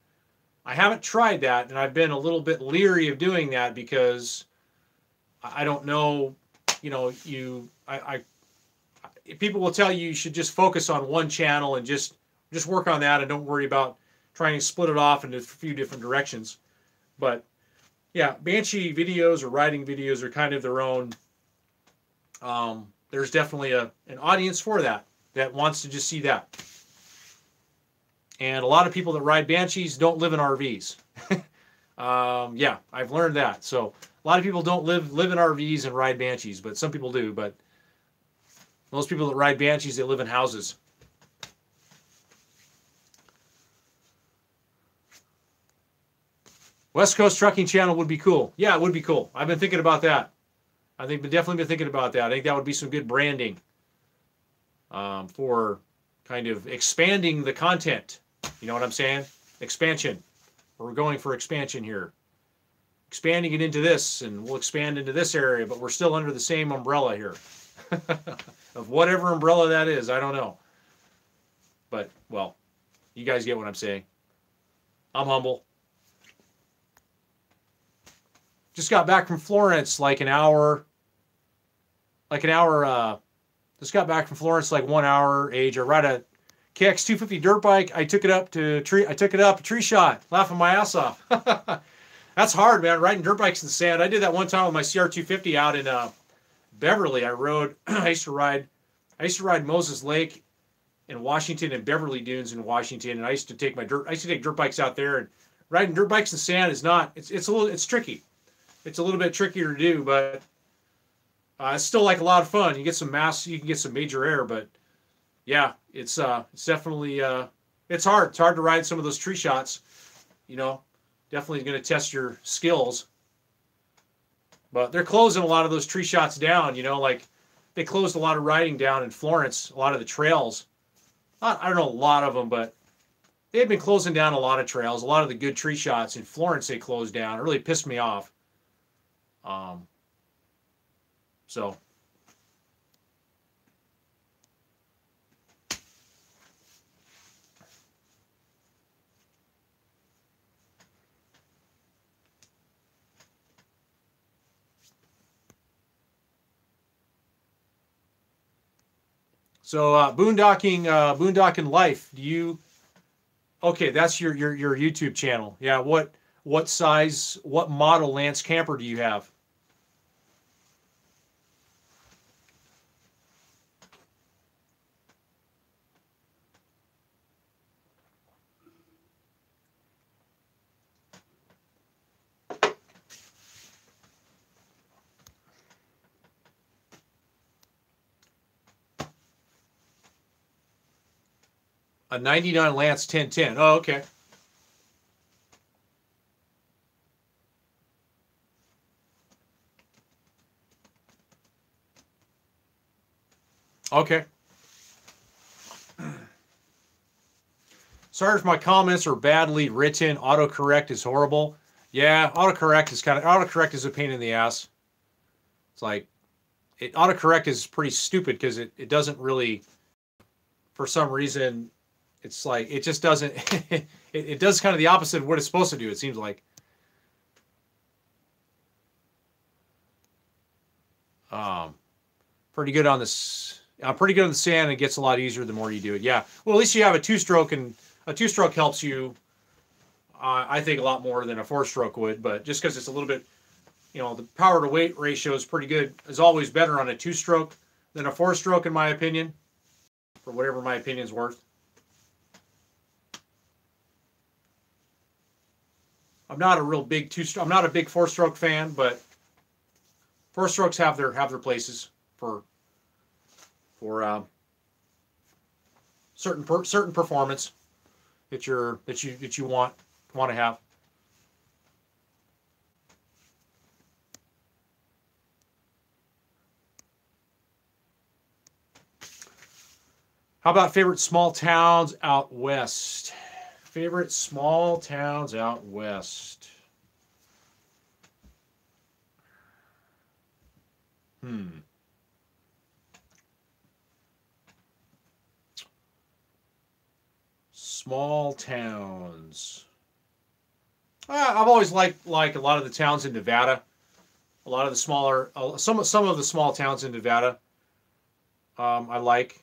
I haven't tried that, and I've been a little bit leery of doing that because I don't know, people will tell you should just focus on one channel and just work on that and don't worry about trying to split it off into a few different directions. But yeah, Banshee videos or riding videos are kind of their own. There's definitely an audience for that wants to just see that. And a lot of people that ride Banshees don't live in RVs. Yeah, I've learned that. So a lot of people don't live in RVs and ride Banshees, but some people do. But most people that ride Banshees, they live in houses. West Coast Trucking Channel would be cool. Yeah, it would be cool. I've been thinking about that. Definitely been thinking about that. I think that would be some good branding for kind of expanding the content. You know what I'm saying? Expansion. We're going for expansion here. Expanding it into this, and we'll expand into this area, but we're still under the same umbrella here. Of whatever umbrella that is, I don't know. But, well, you guys get what I'm saying. I'm humble. Just got back from Florence just got back from Florence like 1 hour age. I ride a KX250 dirt bike. I took it up a tree shot, laughing my ass off. That's hard, man. Riding dirt bikes in the sand. I did that one time with my CR250 out in Beverly. I used to ride Moses Lake in Washington and Beverly Dunes in Washington, and I used to take dirt bikes out there. And riding dirt bikes in the sand is not. It's tricky. It's a little bit trickier to do, but it's still like a lot of fun. You get some you can get some major air, but yeah, it's definitely it's hard. It's hard to ride some of those tree shots. You know, definitely going to test your skills. But they're closing a lot of those tree shots down. You know, like they closed a lot of riding down in Florence. A lot of the trails. I don't know a lot of them, but they had been closing down a lot of trails. A lot of the good tree shots in Florence they closed down. It really pissed me off. So. So boondocking life. Do you? Okay, that's your YouTube channel. Yeah. What size? What model Lance camper do you have? A 99 Lance 1010. Oh, okay. Okay. Sorry if my comments are badly written. Autocorrect is horrible. Yeah, autocorrect is a pain in the ass. It's like autocorrect is pretty stupid because it doesn't really, for some reason, it's like it just doesn't it does kind of the opposite of what it's supposed to do, it seems like. Pretty good on this. I'm pretty good on the sand. It gets a lot easier the more you do it. Yeah. Well, at least you have a two-stroke, and a two-stroke helps you, I think, a lot more than a four-stroke would. But just because it's a little bit, you know, the power to weight ratio is pretty good. Is always better on a two-stroke than a four-stroke, in my opinion. For whatever my opinion's worth. I'm not a real big I'm not a big four-stroke fan, but four-strokes have their places for certain performance that you want to have. How about favorite small towns out west? Favorite small towns out west. Small towns. I've always liked a lot of the towns in Nevada. A lot of the smaller, some of the small towns in Nevada. I like.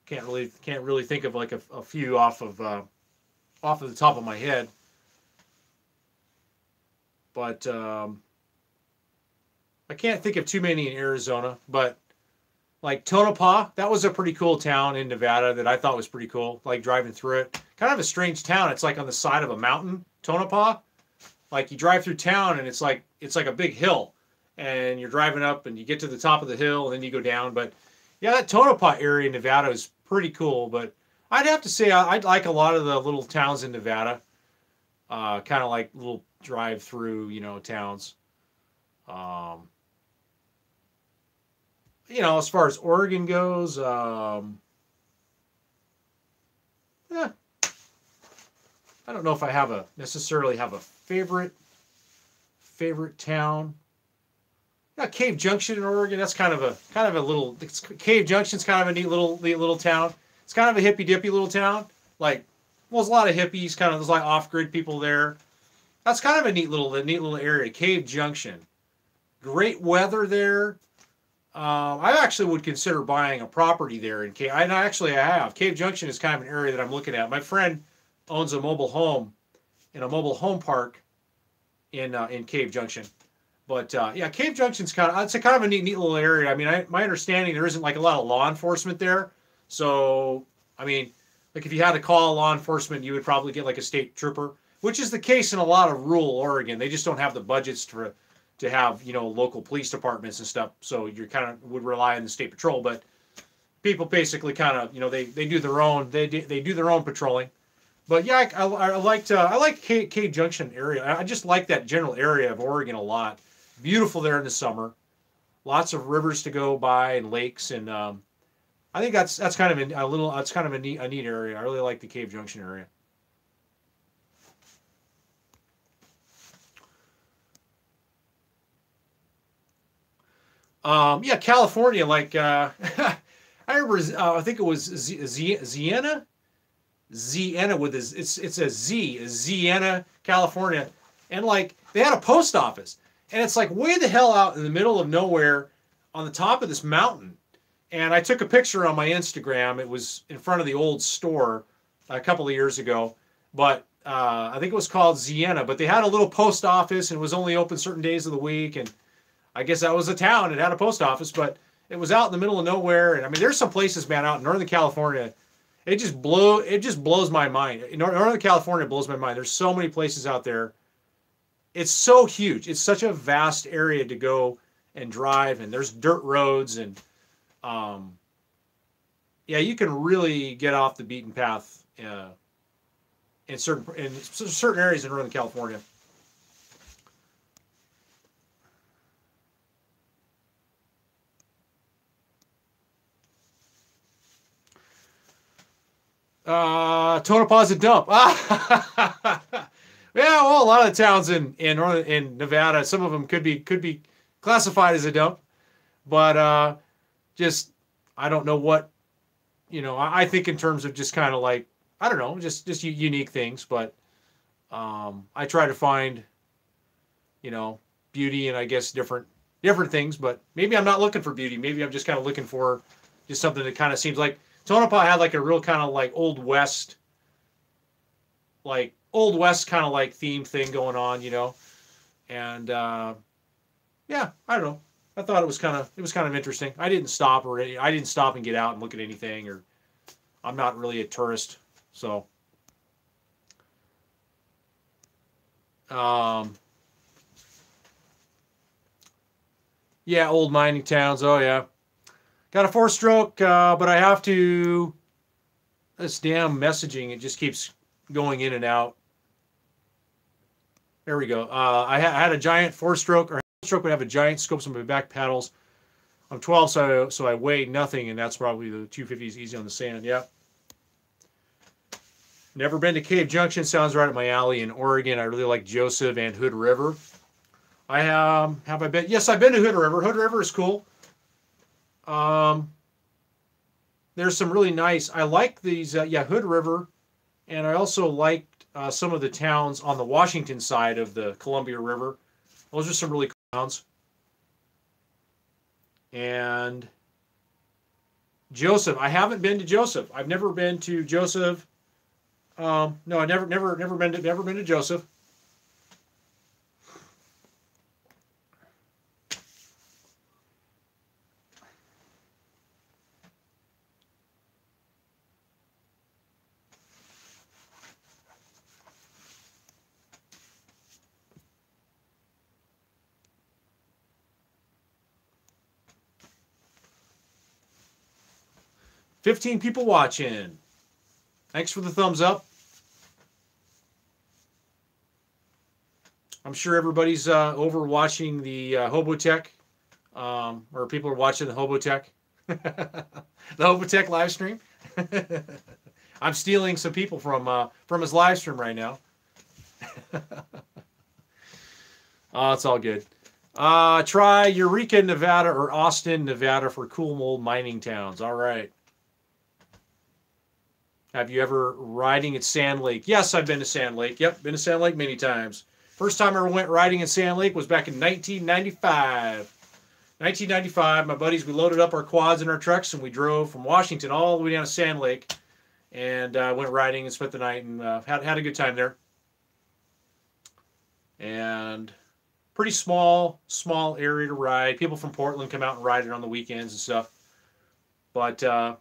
Can't really think of like a few off of the top of my head. But I can't think of too many in Arizona. But like Tonopah, that was a pretty cool town in Nevada that I thought was pretty cool. Like driving through it, kind of a strange town. It's like on the side of a mountain. Tonopah, like you drive through town and it's like a big hill, and you're driving up and you get to the top of the hill and then you go down. But yeah, that Tonopah area in Nevada is pretty cool. But I'd have to say I'd like a lot of the little towns in Nevada, kind of like little drive-through, you know, towns. You know, as far as Oregon goes, yeah, I don't know if I necessarily have a favorite town. Yeah, Cave Junction in Oregon. That's kind of a little. Cave Junction's kind of a neat little town. It's kind of a hippy dippy little town. Like, well, there's a lot of hippies. There's like off-grid people there. That's kind of a neat little area. Cave Junction. Great weather there. I actually would consider buying a property there in Cave. I have. Cave Junction is kind of an area that I'm looking at. My friend owns a mobile home in a mobile home park in Cave Junction. But yeah, Cave Junction's it's a kind of a neat little area. I mean, my understanding there isn't like a lot of law enforcement there. So I mean, like if you had to call law enforcement, you would probably get like a state trooper, which is the case in a lot of rural Oregon. They just don't have the budgets to have, you know, local police departments and stuff. So you kind of would rely on the state patrol. But people basically kind of, you know, they do their own they do their own patrolling. But yeah, I like Cave Junction area. I just like that general area of Oregon a lot. Beautiful there in the summer. Lots of rivers to go by and lakes, and I think that's kind of a neat area. I really like the Cave Junction area. Yeah, California, like I remember, I think it was Ziena with it's a Z, Ziena, California, and like they had a post office, and it's like way the hell out in the middle of nowhere, on the top of this mountain. And I took a picture on my Instagram. It was in front of the old store a couple of years ago, but I think it was called Ziena. But they had a little post office, and it was only open certain days of the week, and I guess that was a town. It had a post office, but it was out in the middle of nowhere. And I mean, there's some places, man, out in Northern California. It just blows my mind. Northern California blows my mind. There's so many places out there. It's so huge. It's such a vast area to go and drive, and there's dirt roads, and yeah, you can really get off the beaten path in certain areas in Northern California. Tonopah's a dump. Yeah, well, a lot of the towns in Nevada, some of them could be classified as a dump, but just I don't know what, you know. I think in terms of just kind of like, I don't know, just unique things, but I try to find, you know, beauty and I guess different things, but maybe I'm not looking for beauty. Maybe I'm just kind of looking for just something that kind of seems like Tonopah had like a real kind of like old west kind of like theme thing going on, you know. And yeah, I don't know. I thought it was kind of interesting. I didn't stop and get out and look at anything, or I'm not really a tourist, so yeah, old mining towns. Oh yeah. Got a 4-stroke, but I have to, this damn messaging, it just keeps going in and out. There we go. I had a giant 4-stroke, or 4-stroke would have a giant scopes on my back paddles. I'm 12, so I weigh nothing, and that's probably the 250 is easy on the sand. Yep. Never been to Cave Junction. Sounds right up my alley in Oregon. I really like Joseph and Hood River. Have I been? Yes, I've been to Hood River. Hood River is cool. There's some really nice, I like these, yeah, Hood River, and I also liked some of the towns on the Washington side of the Columbia River. Those are some really cool towns. And Joseph, I haven't been to Joseph. I've never been to Joseph. No, I never been to Joseph. $15 people watching. Thanks for the thumbs up. I'm sure everybody's over watching the Hobotech, or people are watching the Hobotech, the Hobotech live stream. I'm stealing some people from his live stream right now. Oh, it's all good. Try Eureka, Nevada, or Austin, Nevada for cool old mining towns. All right. Have you ever riding at Sand Lake? Yes, I've been to Sand Lake. Yep, been to Sand Lake many times. First time I ever went riding at Sand Lake was back in 1995. 1995, my buddies, we loaded up our quads and our trucks, and we drove from Washington all the way down to Sand Lake, and went riding and spent the night, and had a good time there. And pretty small area to ride. People from Portland come out and ride it on the weekends and stuff. But I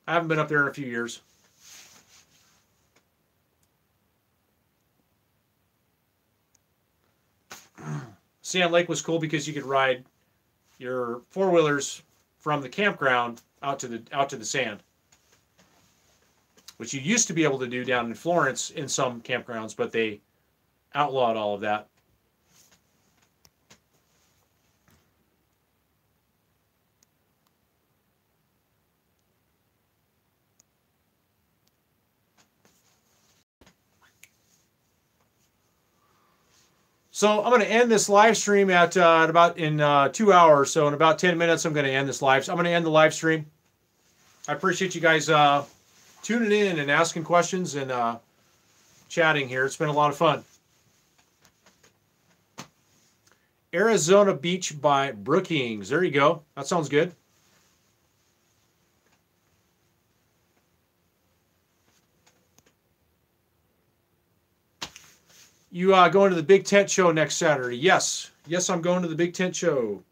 haven't been up there in a few years. Sand Lake was cool because you could ride your four-wheelers from the campground out to the sand, which you used to be able to do down in Florence in some campgrounds, but they outlawed all of that. So I'm going to end this live stream at about in 2 hours. So in about 10 minutes, I'm going to end this live. I'm going to end the live stream. I appreciate you guys tuning in and asking questions and chatting here. It's been a lot of fun. Arizona Beach by Brookings. There you go. That sounds good. You going to the Big Tent Show next Saturday? Yes. Yes, I'm going to the Big Tent Show.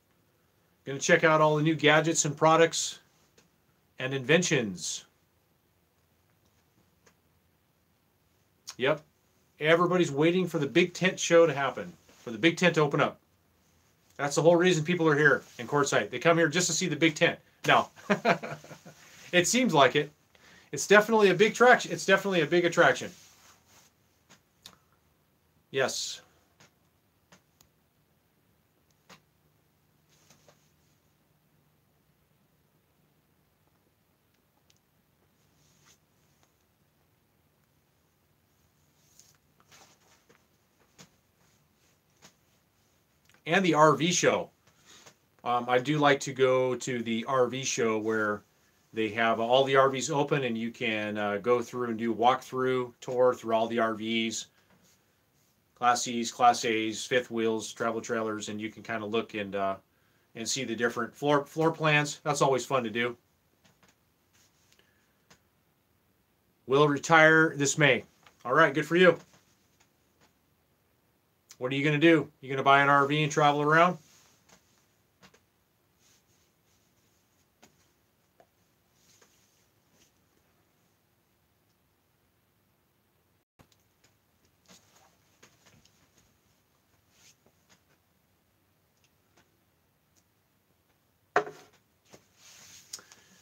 Going to check out all the new gadgets and products and inventions. Yep. Everybody's waiting for the Big Tent Show to happen, for the Big Tent to open up. That's the whole reason people are here in Quartzsite. They come here just to see the big tent. No. It seems like it. It's definitely a big attraction. It's definitely a big attraction. Yes. And the RV show. I do like to go to the RV show where they have all the RVs open and you can go through and do walkthrough tour through all the RVs. Class C's, Class A's, fifth wheels, travel trailers, and you can kind of look and see the different floor plans. That's always fun to do. Will retire this May. All right, good for you. What are you going to do? You going to buy an RV and travel around?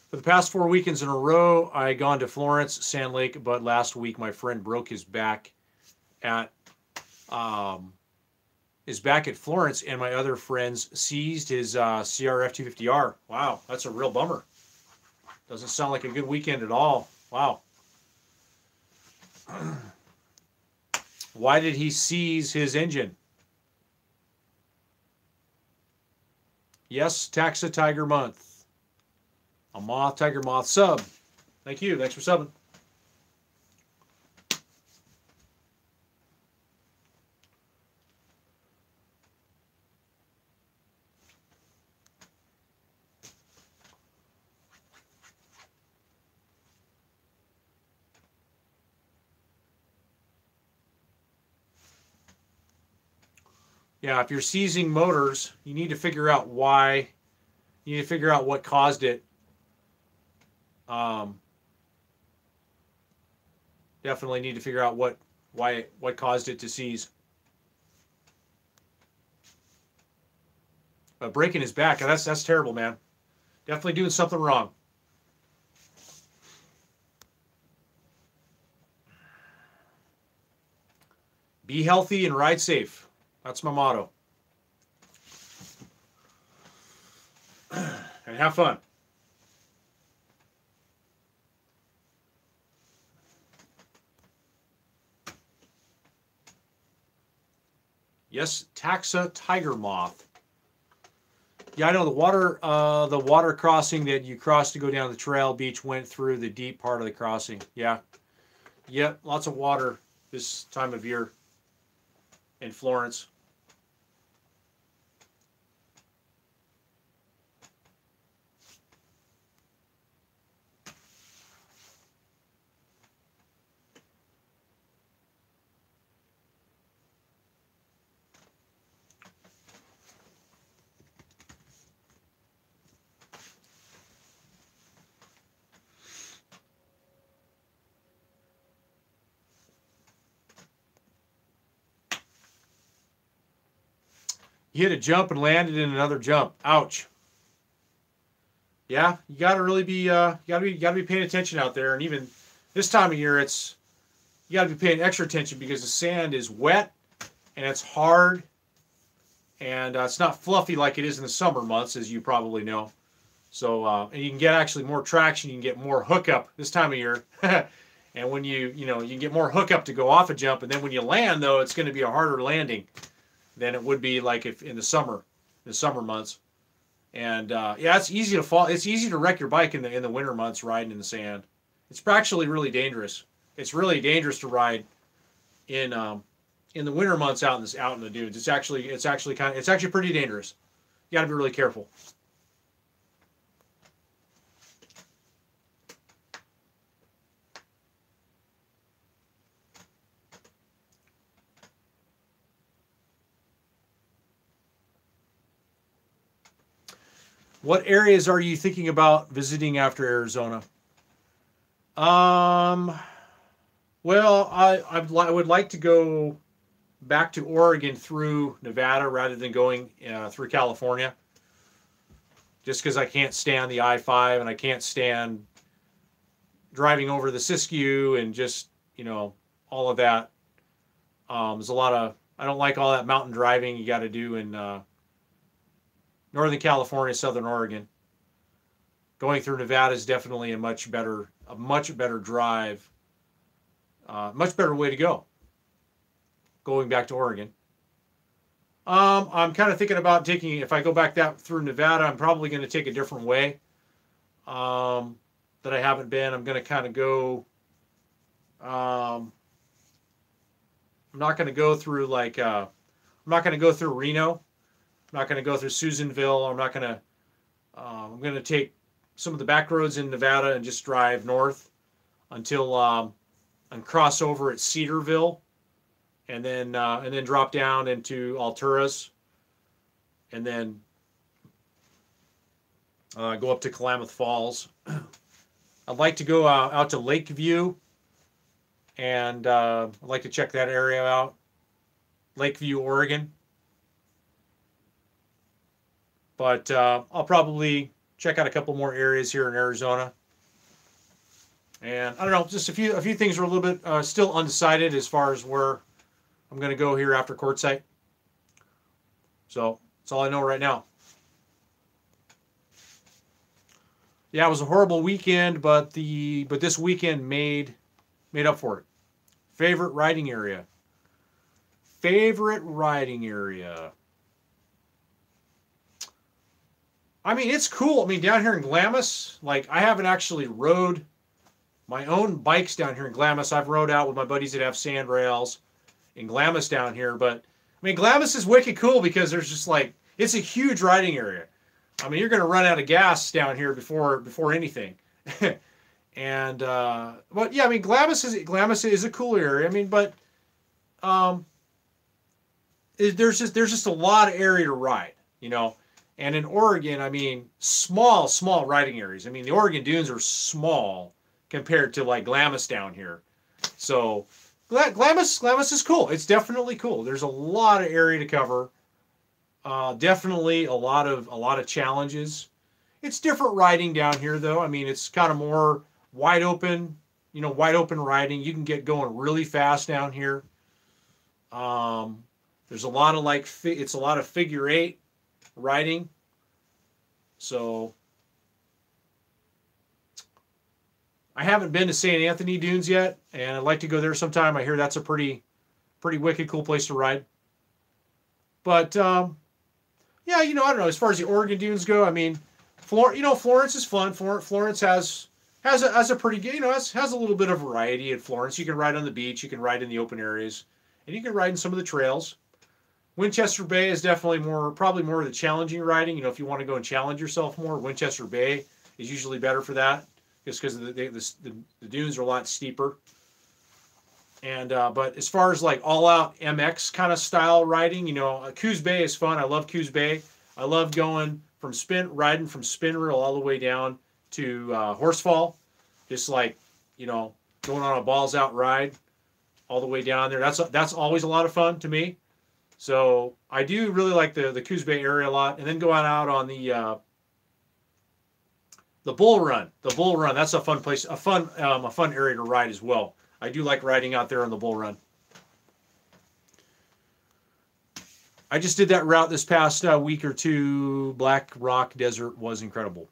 For the past 4 weekends in a row, I gone to Florence, Sand Lake, but last week my friend broke his back at Florence, and my other friends seized his CRF 250R. Wow, that's a real bummer. Doesn't sound like a good weekend at all. Wow. Why did he seize his engine? Yes, Taxa Tiger Month. A Moth, Tiger Moth sub. Thank you. Thanks for subbing. Yeah, if you're seizing motors, you need to figure out why. You need to figure out what caused it. Definitely need to figure out what caused it to seize. But breaking his back, that's terrible, man. Definitely doing something wrong. Be healthy and ride safe. That's my motto. And have fun. Yes, Taxa Tiger Moth. Yeah, I know the water crossing that you crossed to go down the trail beach went through the deep part of the crossing. Yeah. Yep, lots of water this time of year in Florence. You hit a jump and landed in another jump. Ouch. Yeah, you gotta really be gotta be paying attention out there. And even this time of year, you gotta be paying extra attention because the sand is wet and it's hard, and it's not fluffy like it is in the summer months, as you probably know. So and you can get actually more traction. You can get more hookup this time of year. And when you can get more hookup to go off a jump, and then when you land, though, it's going to be a harder landing than it would be like if in the summer months. And yeah, it's easy to fall. It's easy to wreck your bike in the winter months riding in the sand. It's actually really dangerous. It's really dangerous to ride in the winter months out in the dunes. It's actually pretty dangerous. You got to be really careful. What areas are you thinking about visiting after Arizona? Well, I would like to go back to Oregon through Nevada rather than going through California. Just because I can't stand the I-5 and I can't stand driving over the Siskiyou and just, all of that. There's a lot of, I don't like all that mountain driving you got to do in Northern California, Southern Oregon. Going through Nevada is definitely a much better drive, much better way to go. Going back to Oregon. I'm kind of thinking about if I go back through Nevada, I'm probably going to take a different way that I haven't been. I'm going to kind of go, I'm not going to go through I'm not going to go through Reno. I'm not going to go through Susanville. I'm going to take some of the back roads in Nevada and just drive north until and cross over at Cedarville, and then drop down into Alturas, and then go up to Klamath Falls. I'd like to go out to Lakeview, and I'd like to check that area out. Lakeview, Oregon. But I'll probably check out a couple more areas here in Arizona. And I don't know, just a few things are a little bit still undecided as far as where I'm going to go here after Quartzsite. So that's all I know right now. Yeah, it was a horrible weekend, but this weekend made up for it. Favorite riding area. Favorite riding area. I mean, it's cool. I mean, down here in Glamis, like, I haven't actually rode my own bikes down here in Glamis. I've rode out with my buddies that have sand rails in Glamis down here. But, I mean, Glamis is wicked cool because there's just, like, it's a huge riding area. I mean, you're going to run out of gas down here before anything. And, but, yeah, I mean, Glamis is a cool area. I mean, but there's just a lot of area to ride, And in Oregon, I mean, small riding areas. I mean, the Oregon dunes are small compared to like Glamis down here. So Glamis is cool. It's definitely cool. There's a lot of area to cover. Definitely a lot of challenges. It's different riding down here, though. I mean, it's kind of more wide open, wide open riding. You can get going really fast down here. There's a lot of it's a lot of figure eight riding. So I haven't been to St. Anthony Dunes yet, and I'd like to go there sometime. I hear that's a pretty wicked cool place to ride. But yeah, I don't know. As far as the Oregon dunes go, I mean, Florence is fun. Florence has a pretty good, has a little bit of variety in Florence. You can ride on the beach, you can ride in the open areas, and you can ride in some of the trails. Winchester Bay is definitely probably more of the challenging riding. If you want to go and challenge yourself more, Winchester Bay is usually better for that, just because the dunes are a lot steeper. And but as far as like all-out MX kind of style riding, Coos Bay is fun. I love Coos Bay. I love riding from spin rail all the way down to Horsefall, just like going on a balls out ride all the way down there. That's always a lot of fun to me. So I do really like the Coos Bay area a lot. And then going out on the Bull Run. The Bull Run, that's a fun place, a fun area to ride as well. I do like riding out there on the Bull Run. I just did that route this past week or two. Black Rock Desert was incredible.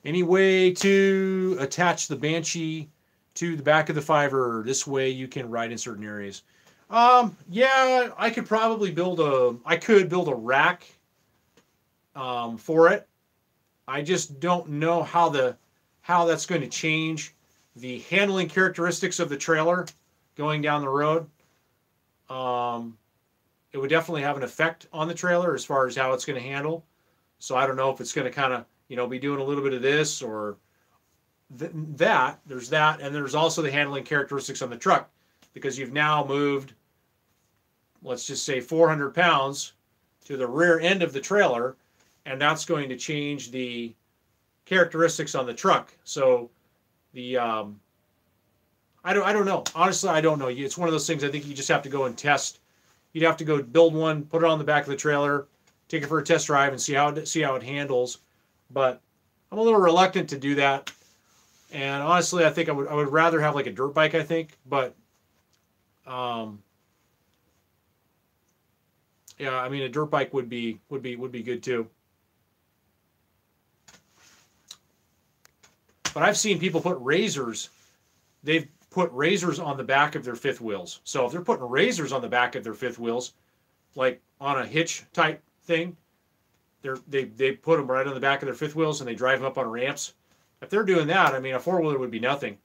Any way to attach the Banshee to the back of the Fiver? This way you can ride in certain areas. Yeah, I could probably build a rack for it. I just don't know how that's going to change the handling characteristics of the trailer going down the road. It would definitely have an effect on the trailer as far as how it's going to handle. So I don't know if it's going to kind of, be doing a little bit of this or that. There's that, and there's also the handling characteristics on the truck, because you've now moved, let's just say 400 pounds to the rear end of the trailer, and that's going to change the characteristics on the truck. So the I don't know. Honestly, I don't know. It's one of those things I think you just have to go and test. You'd have to go build one, put it on the back of the trailer, take it for a test drive, and see how it handles. But I'm a little reluctant to do that. And honestly, I think I would rather have like a dirt bike, I think. But yeah, I mean, a dirt bike would be good too. But I've seen people put razors. They've put razors on the back of their fifth wheels. So if they're putting razors on the back of their fifth wheels, like on a hitch type thing, they put them right on the back of their fifth wheels and they drive them up on ramps. If they're doing that, I mean, a four-wheeler would be nothing.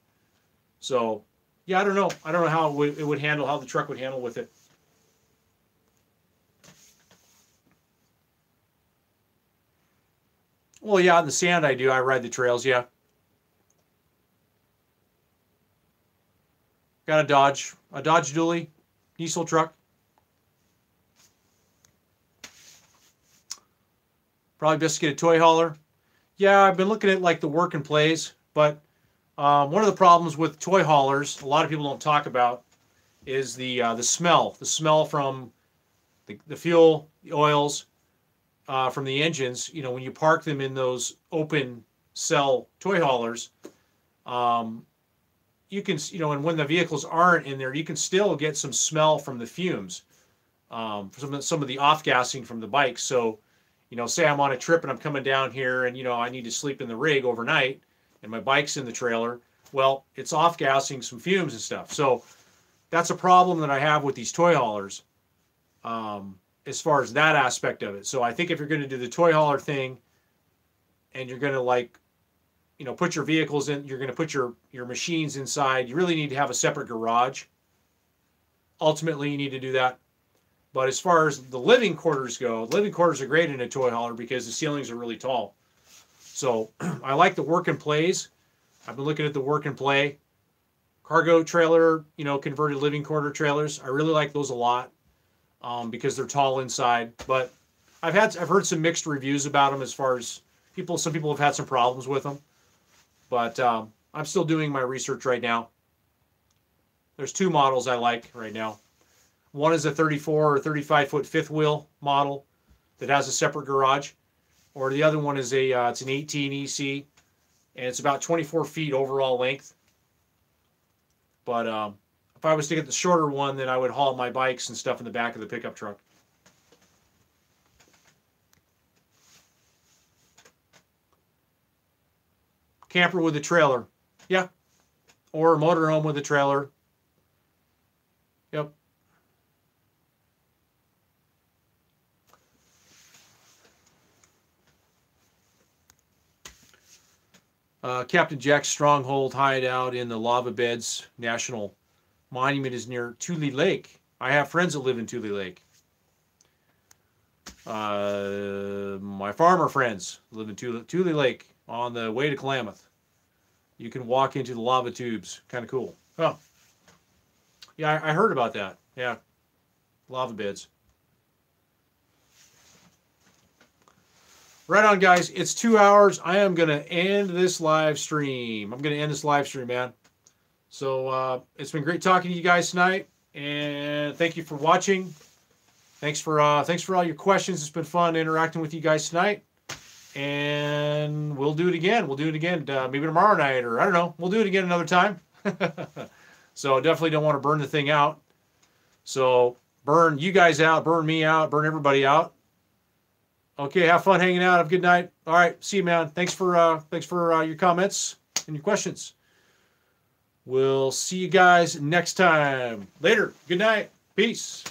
So, yeah, I don't know. I don't know how it would handle, how the truck would handle with it. Well, yeah, in the sand I do. I ride the trails, yeah. Got a Dodge dually, diesel truck. Probably best to get a toy hauler. Yeah, I've been looking at like the work and plays, but one of the problems with toy haulers, a lot of people don't talk about, is the smell. The smell from the fuel, the oils, from the engines. When you park them in those open cell toy haulers, you can, and when the vehicles aren't in there, you can still get some smell from the fumes, some of the off-gassing from the bikes. So, say I'm on a trip and I'm coming down here and, I need to sleep in the rig overnight and my bike's in the trailer. Well, it's off-gassing some fumes and stuff. So that's a problem that I have with these toy haulers, as far as that aspect of it. So I think if you're going to do the toy hauler thing and you're going to put your vehicles in, you're going to put your machines inside, you really need to have a separate garage. Ultimately, you need to do that. But as far as the living quarters go, living quarters are great in a toy hauler because the ceilings are really tall. So I like the work and plays. I've been looking at the work and play cargo trailer, converted living quarter trailers. I really like those a lot, because they're tall inside. But I've heard some mixed reviews about them as far as some people have had some problems with them. But I'm still doing my research right now. There's two models I like right now. One is a 34 or 35 foot fifth wheel model that has a separate garage, or the other one is it's an 18 EC, and it's about 24 feet overall length. But if I was to get the shorter one, then I would haul my bikes and stuff in the back of the pickup truck. Camper with a trailer, yeah, or a motorhome with a trailer. Yep. Captain Jack's Stronghold hideout in the Lava Beds National Monument is near Tule Lake. I have friends that live in Tule Lake. My farmer friends live in Tule Lake on the way to Klamath. You can walk into the lava tubes. Kind of cool. Oh. Yeah, I heard about that. Yeah. Lava beds. Right on, guys. It's 2 hours. I am going to end this live stream. I'm going to end this live stream, man. So it's been great talking to you guys tonight, and thank you for watching. Thanks for all your questions. It's been fun interacting with you guys tonight, and we'll do it again. We'll do it again maybe tomorrow night, or I don't know. We'll do it again another time. So definitely don't want to burn the thing out. So burn you guys out, burn me out, burn everybody out. Okay, have fun hanging out. Have a good night. All right, see you, man. Thanks for your comments and your questions. We'll see you guys next time. Later. Good night. Peace.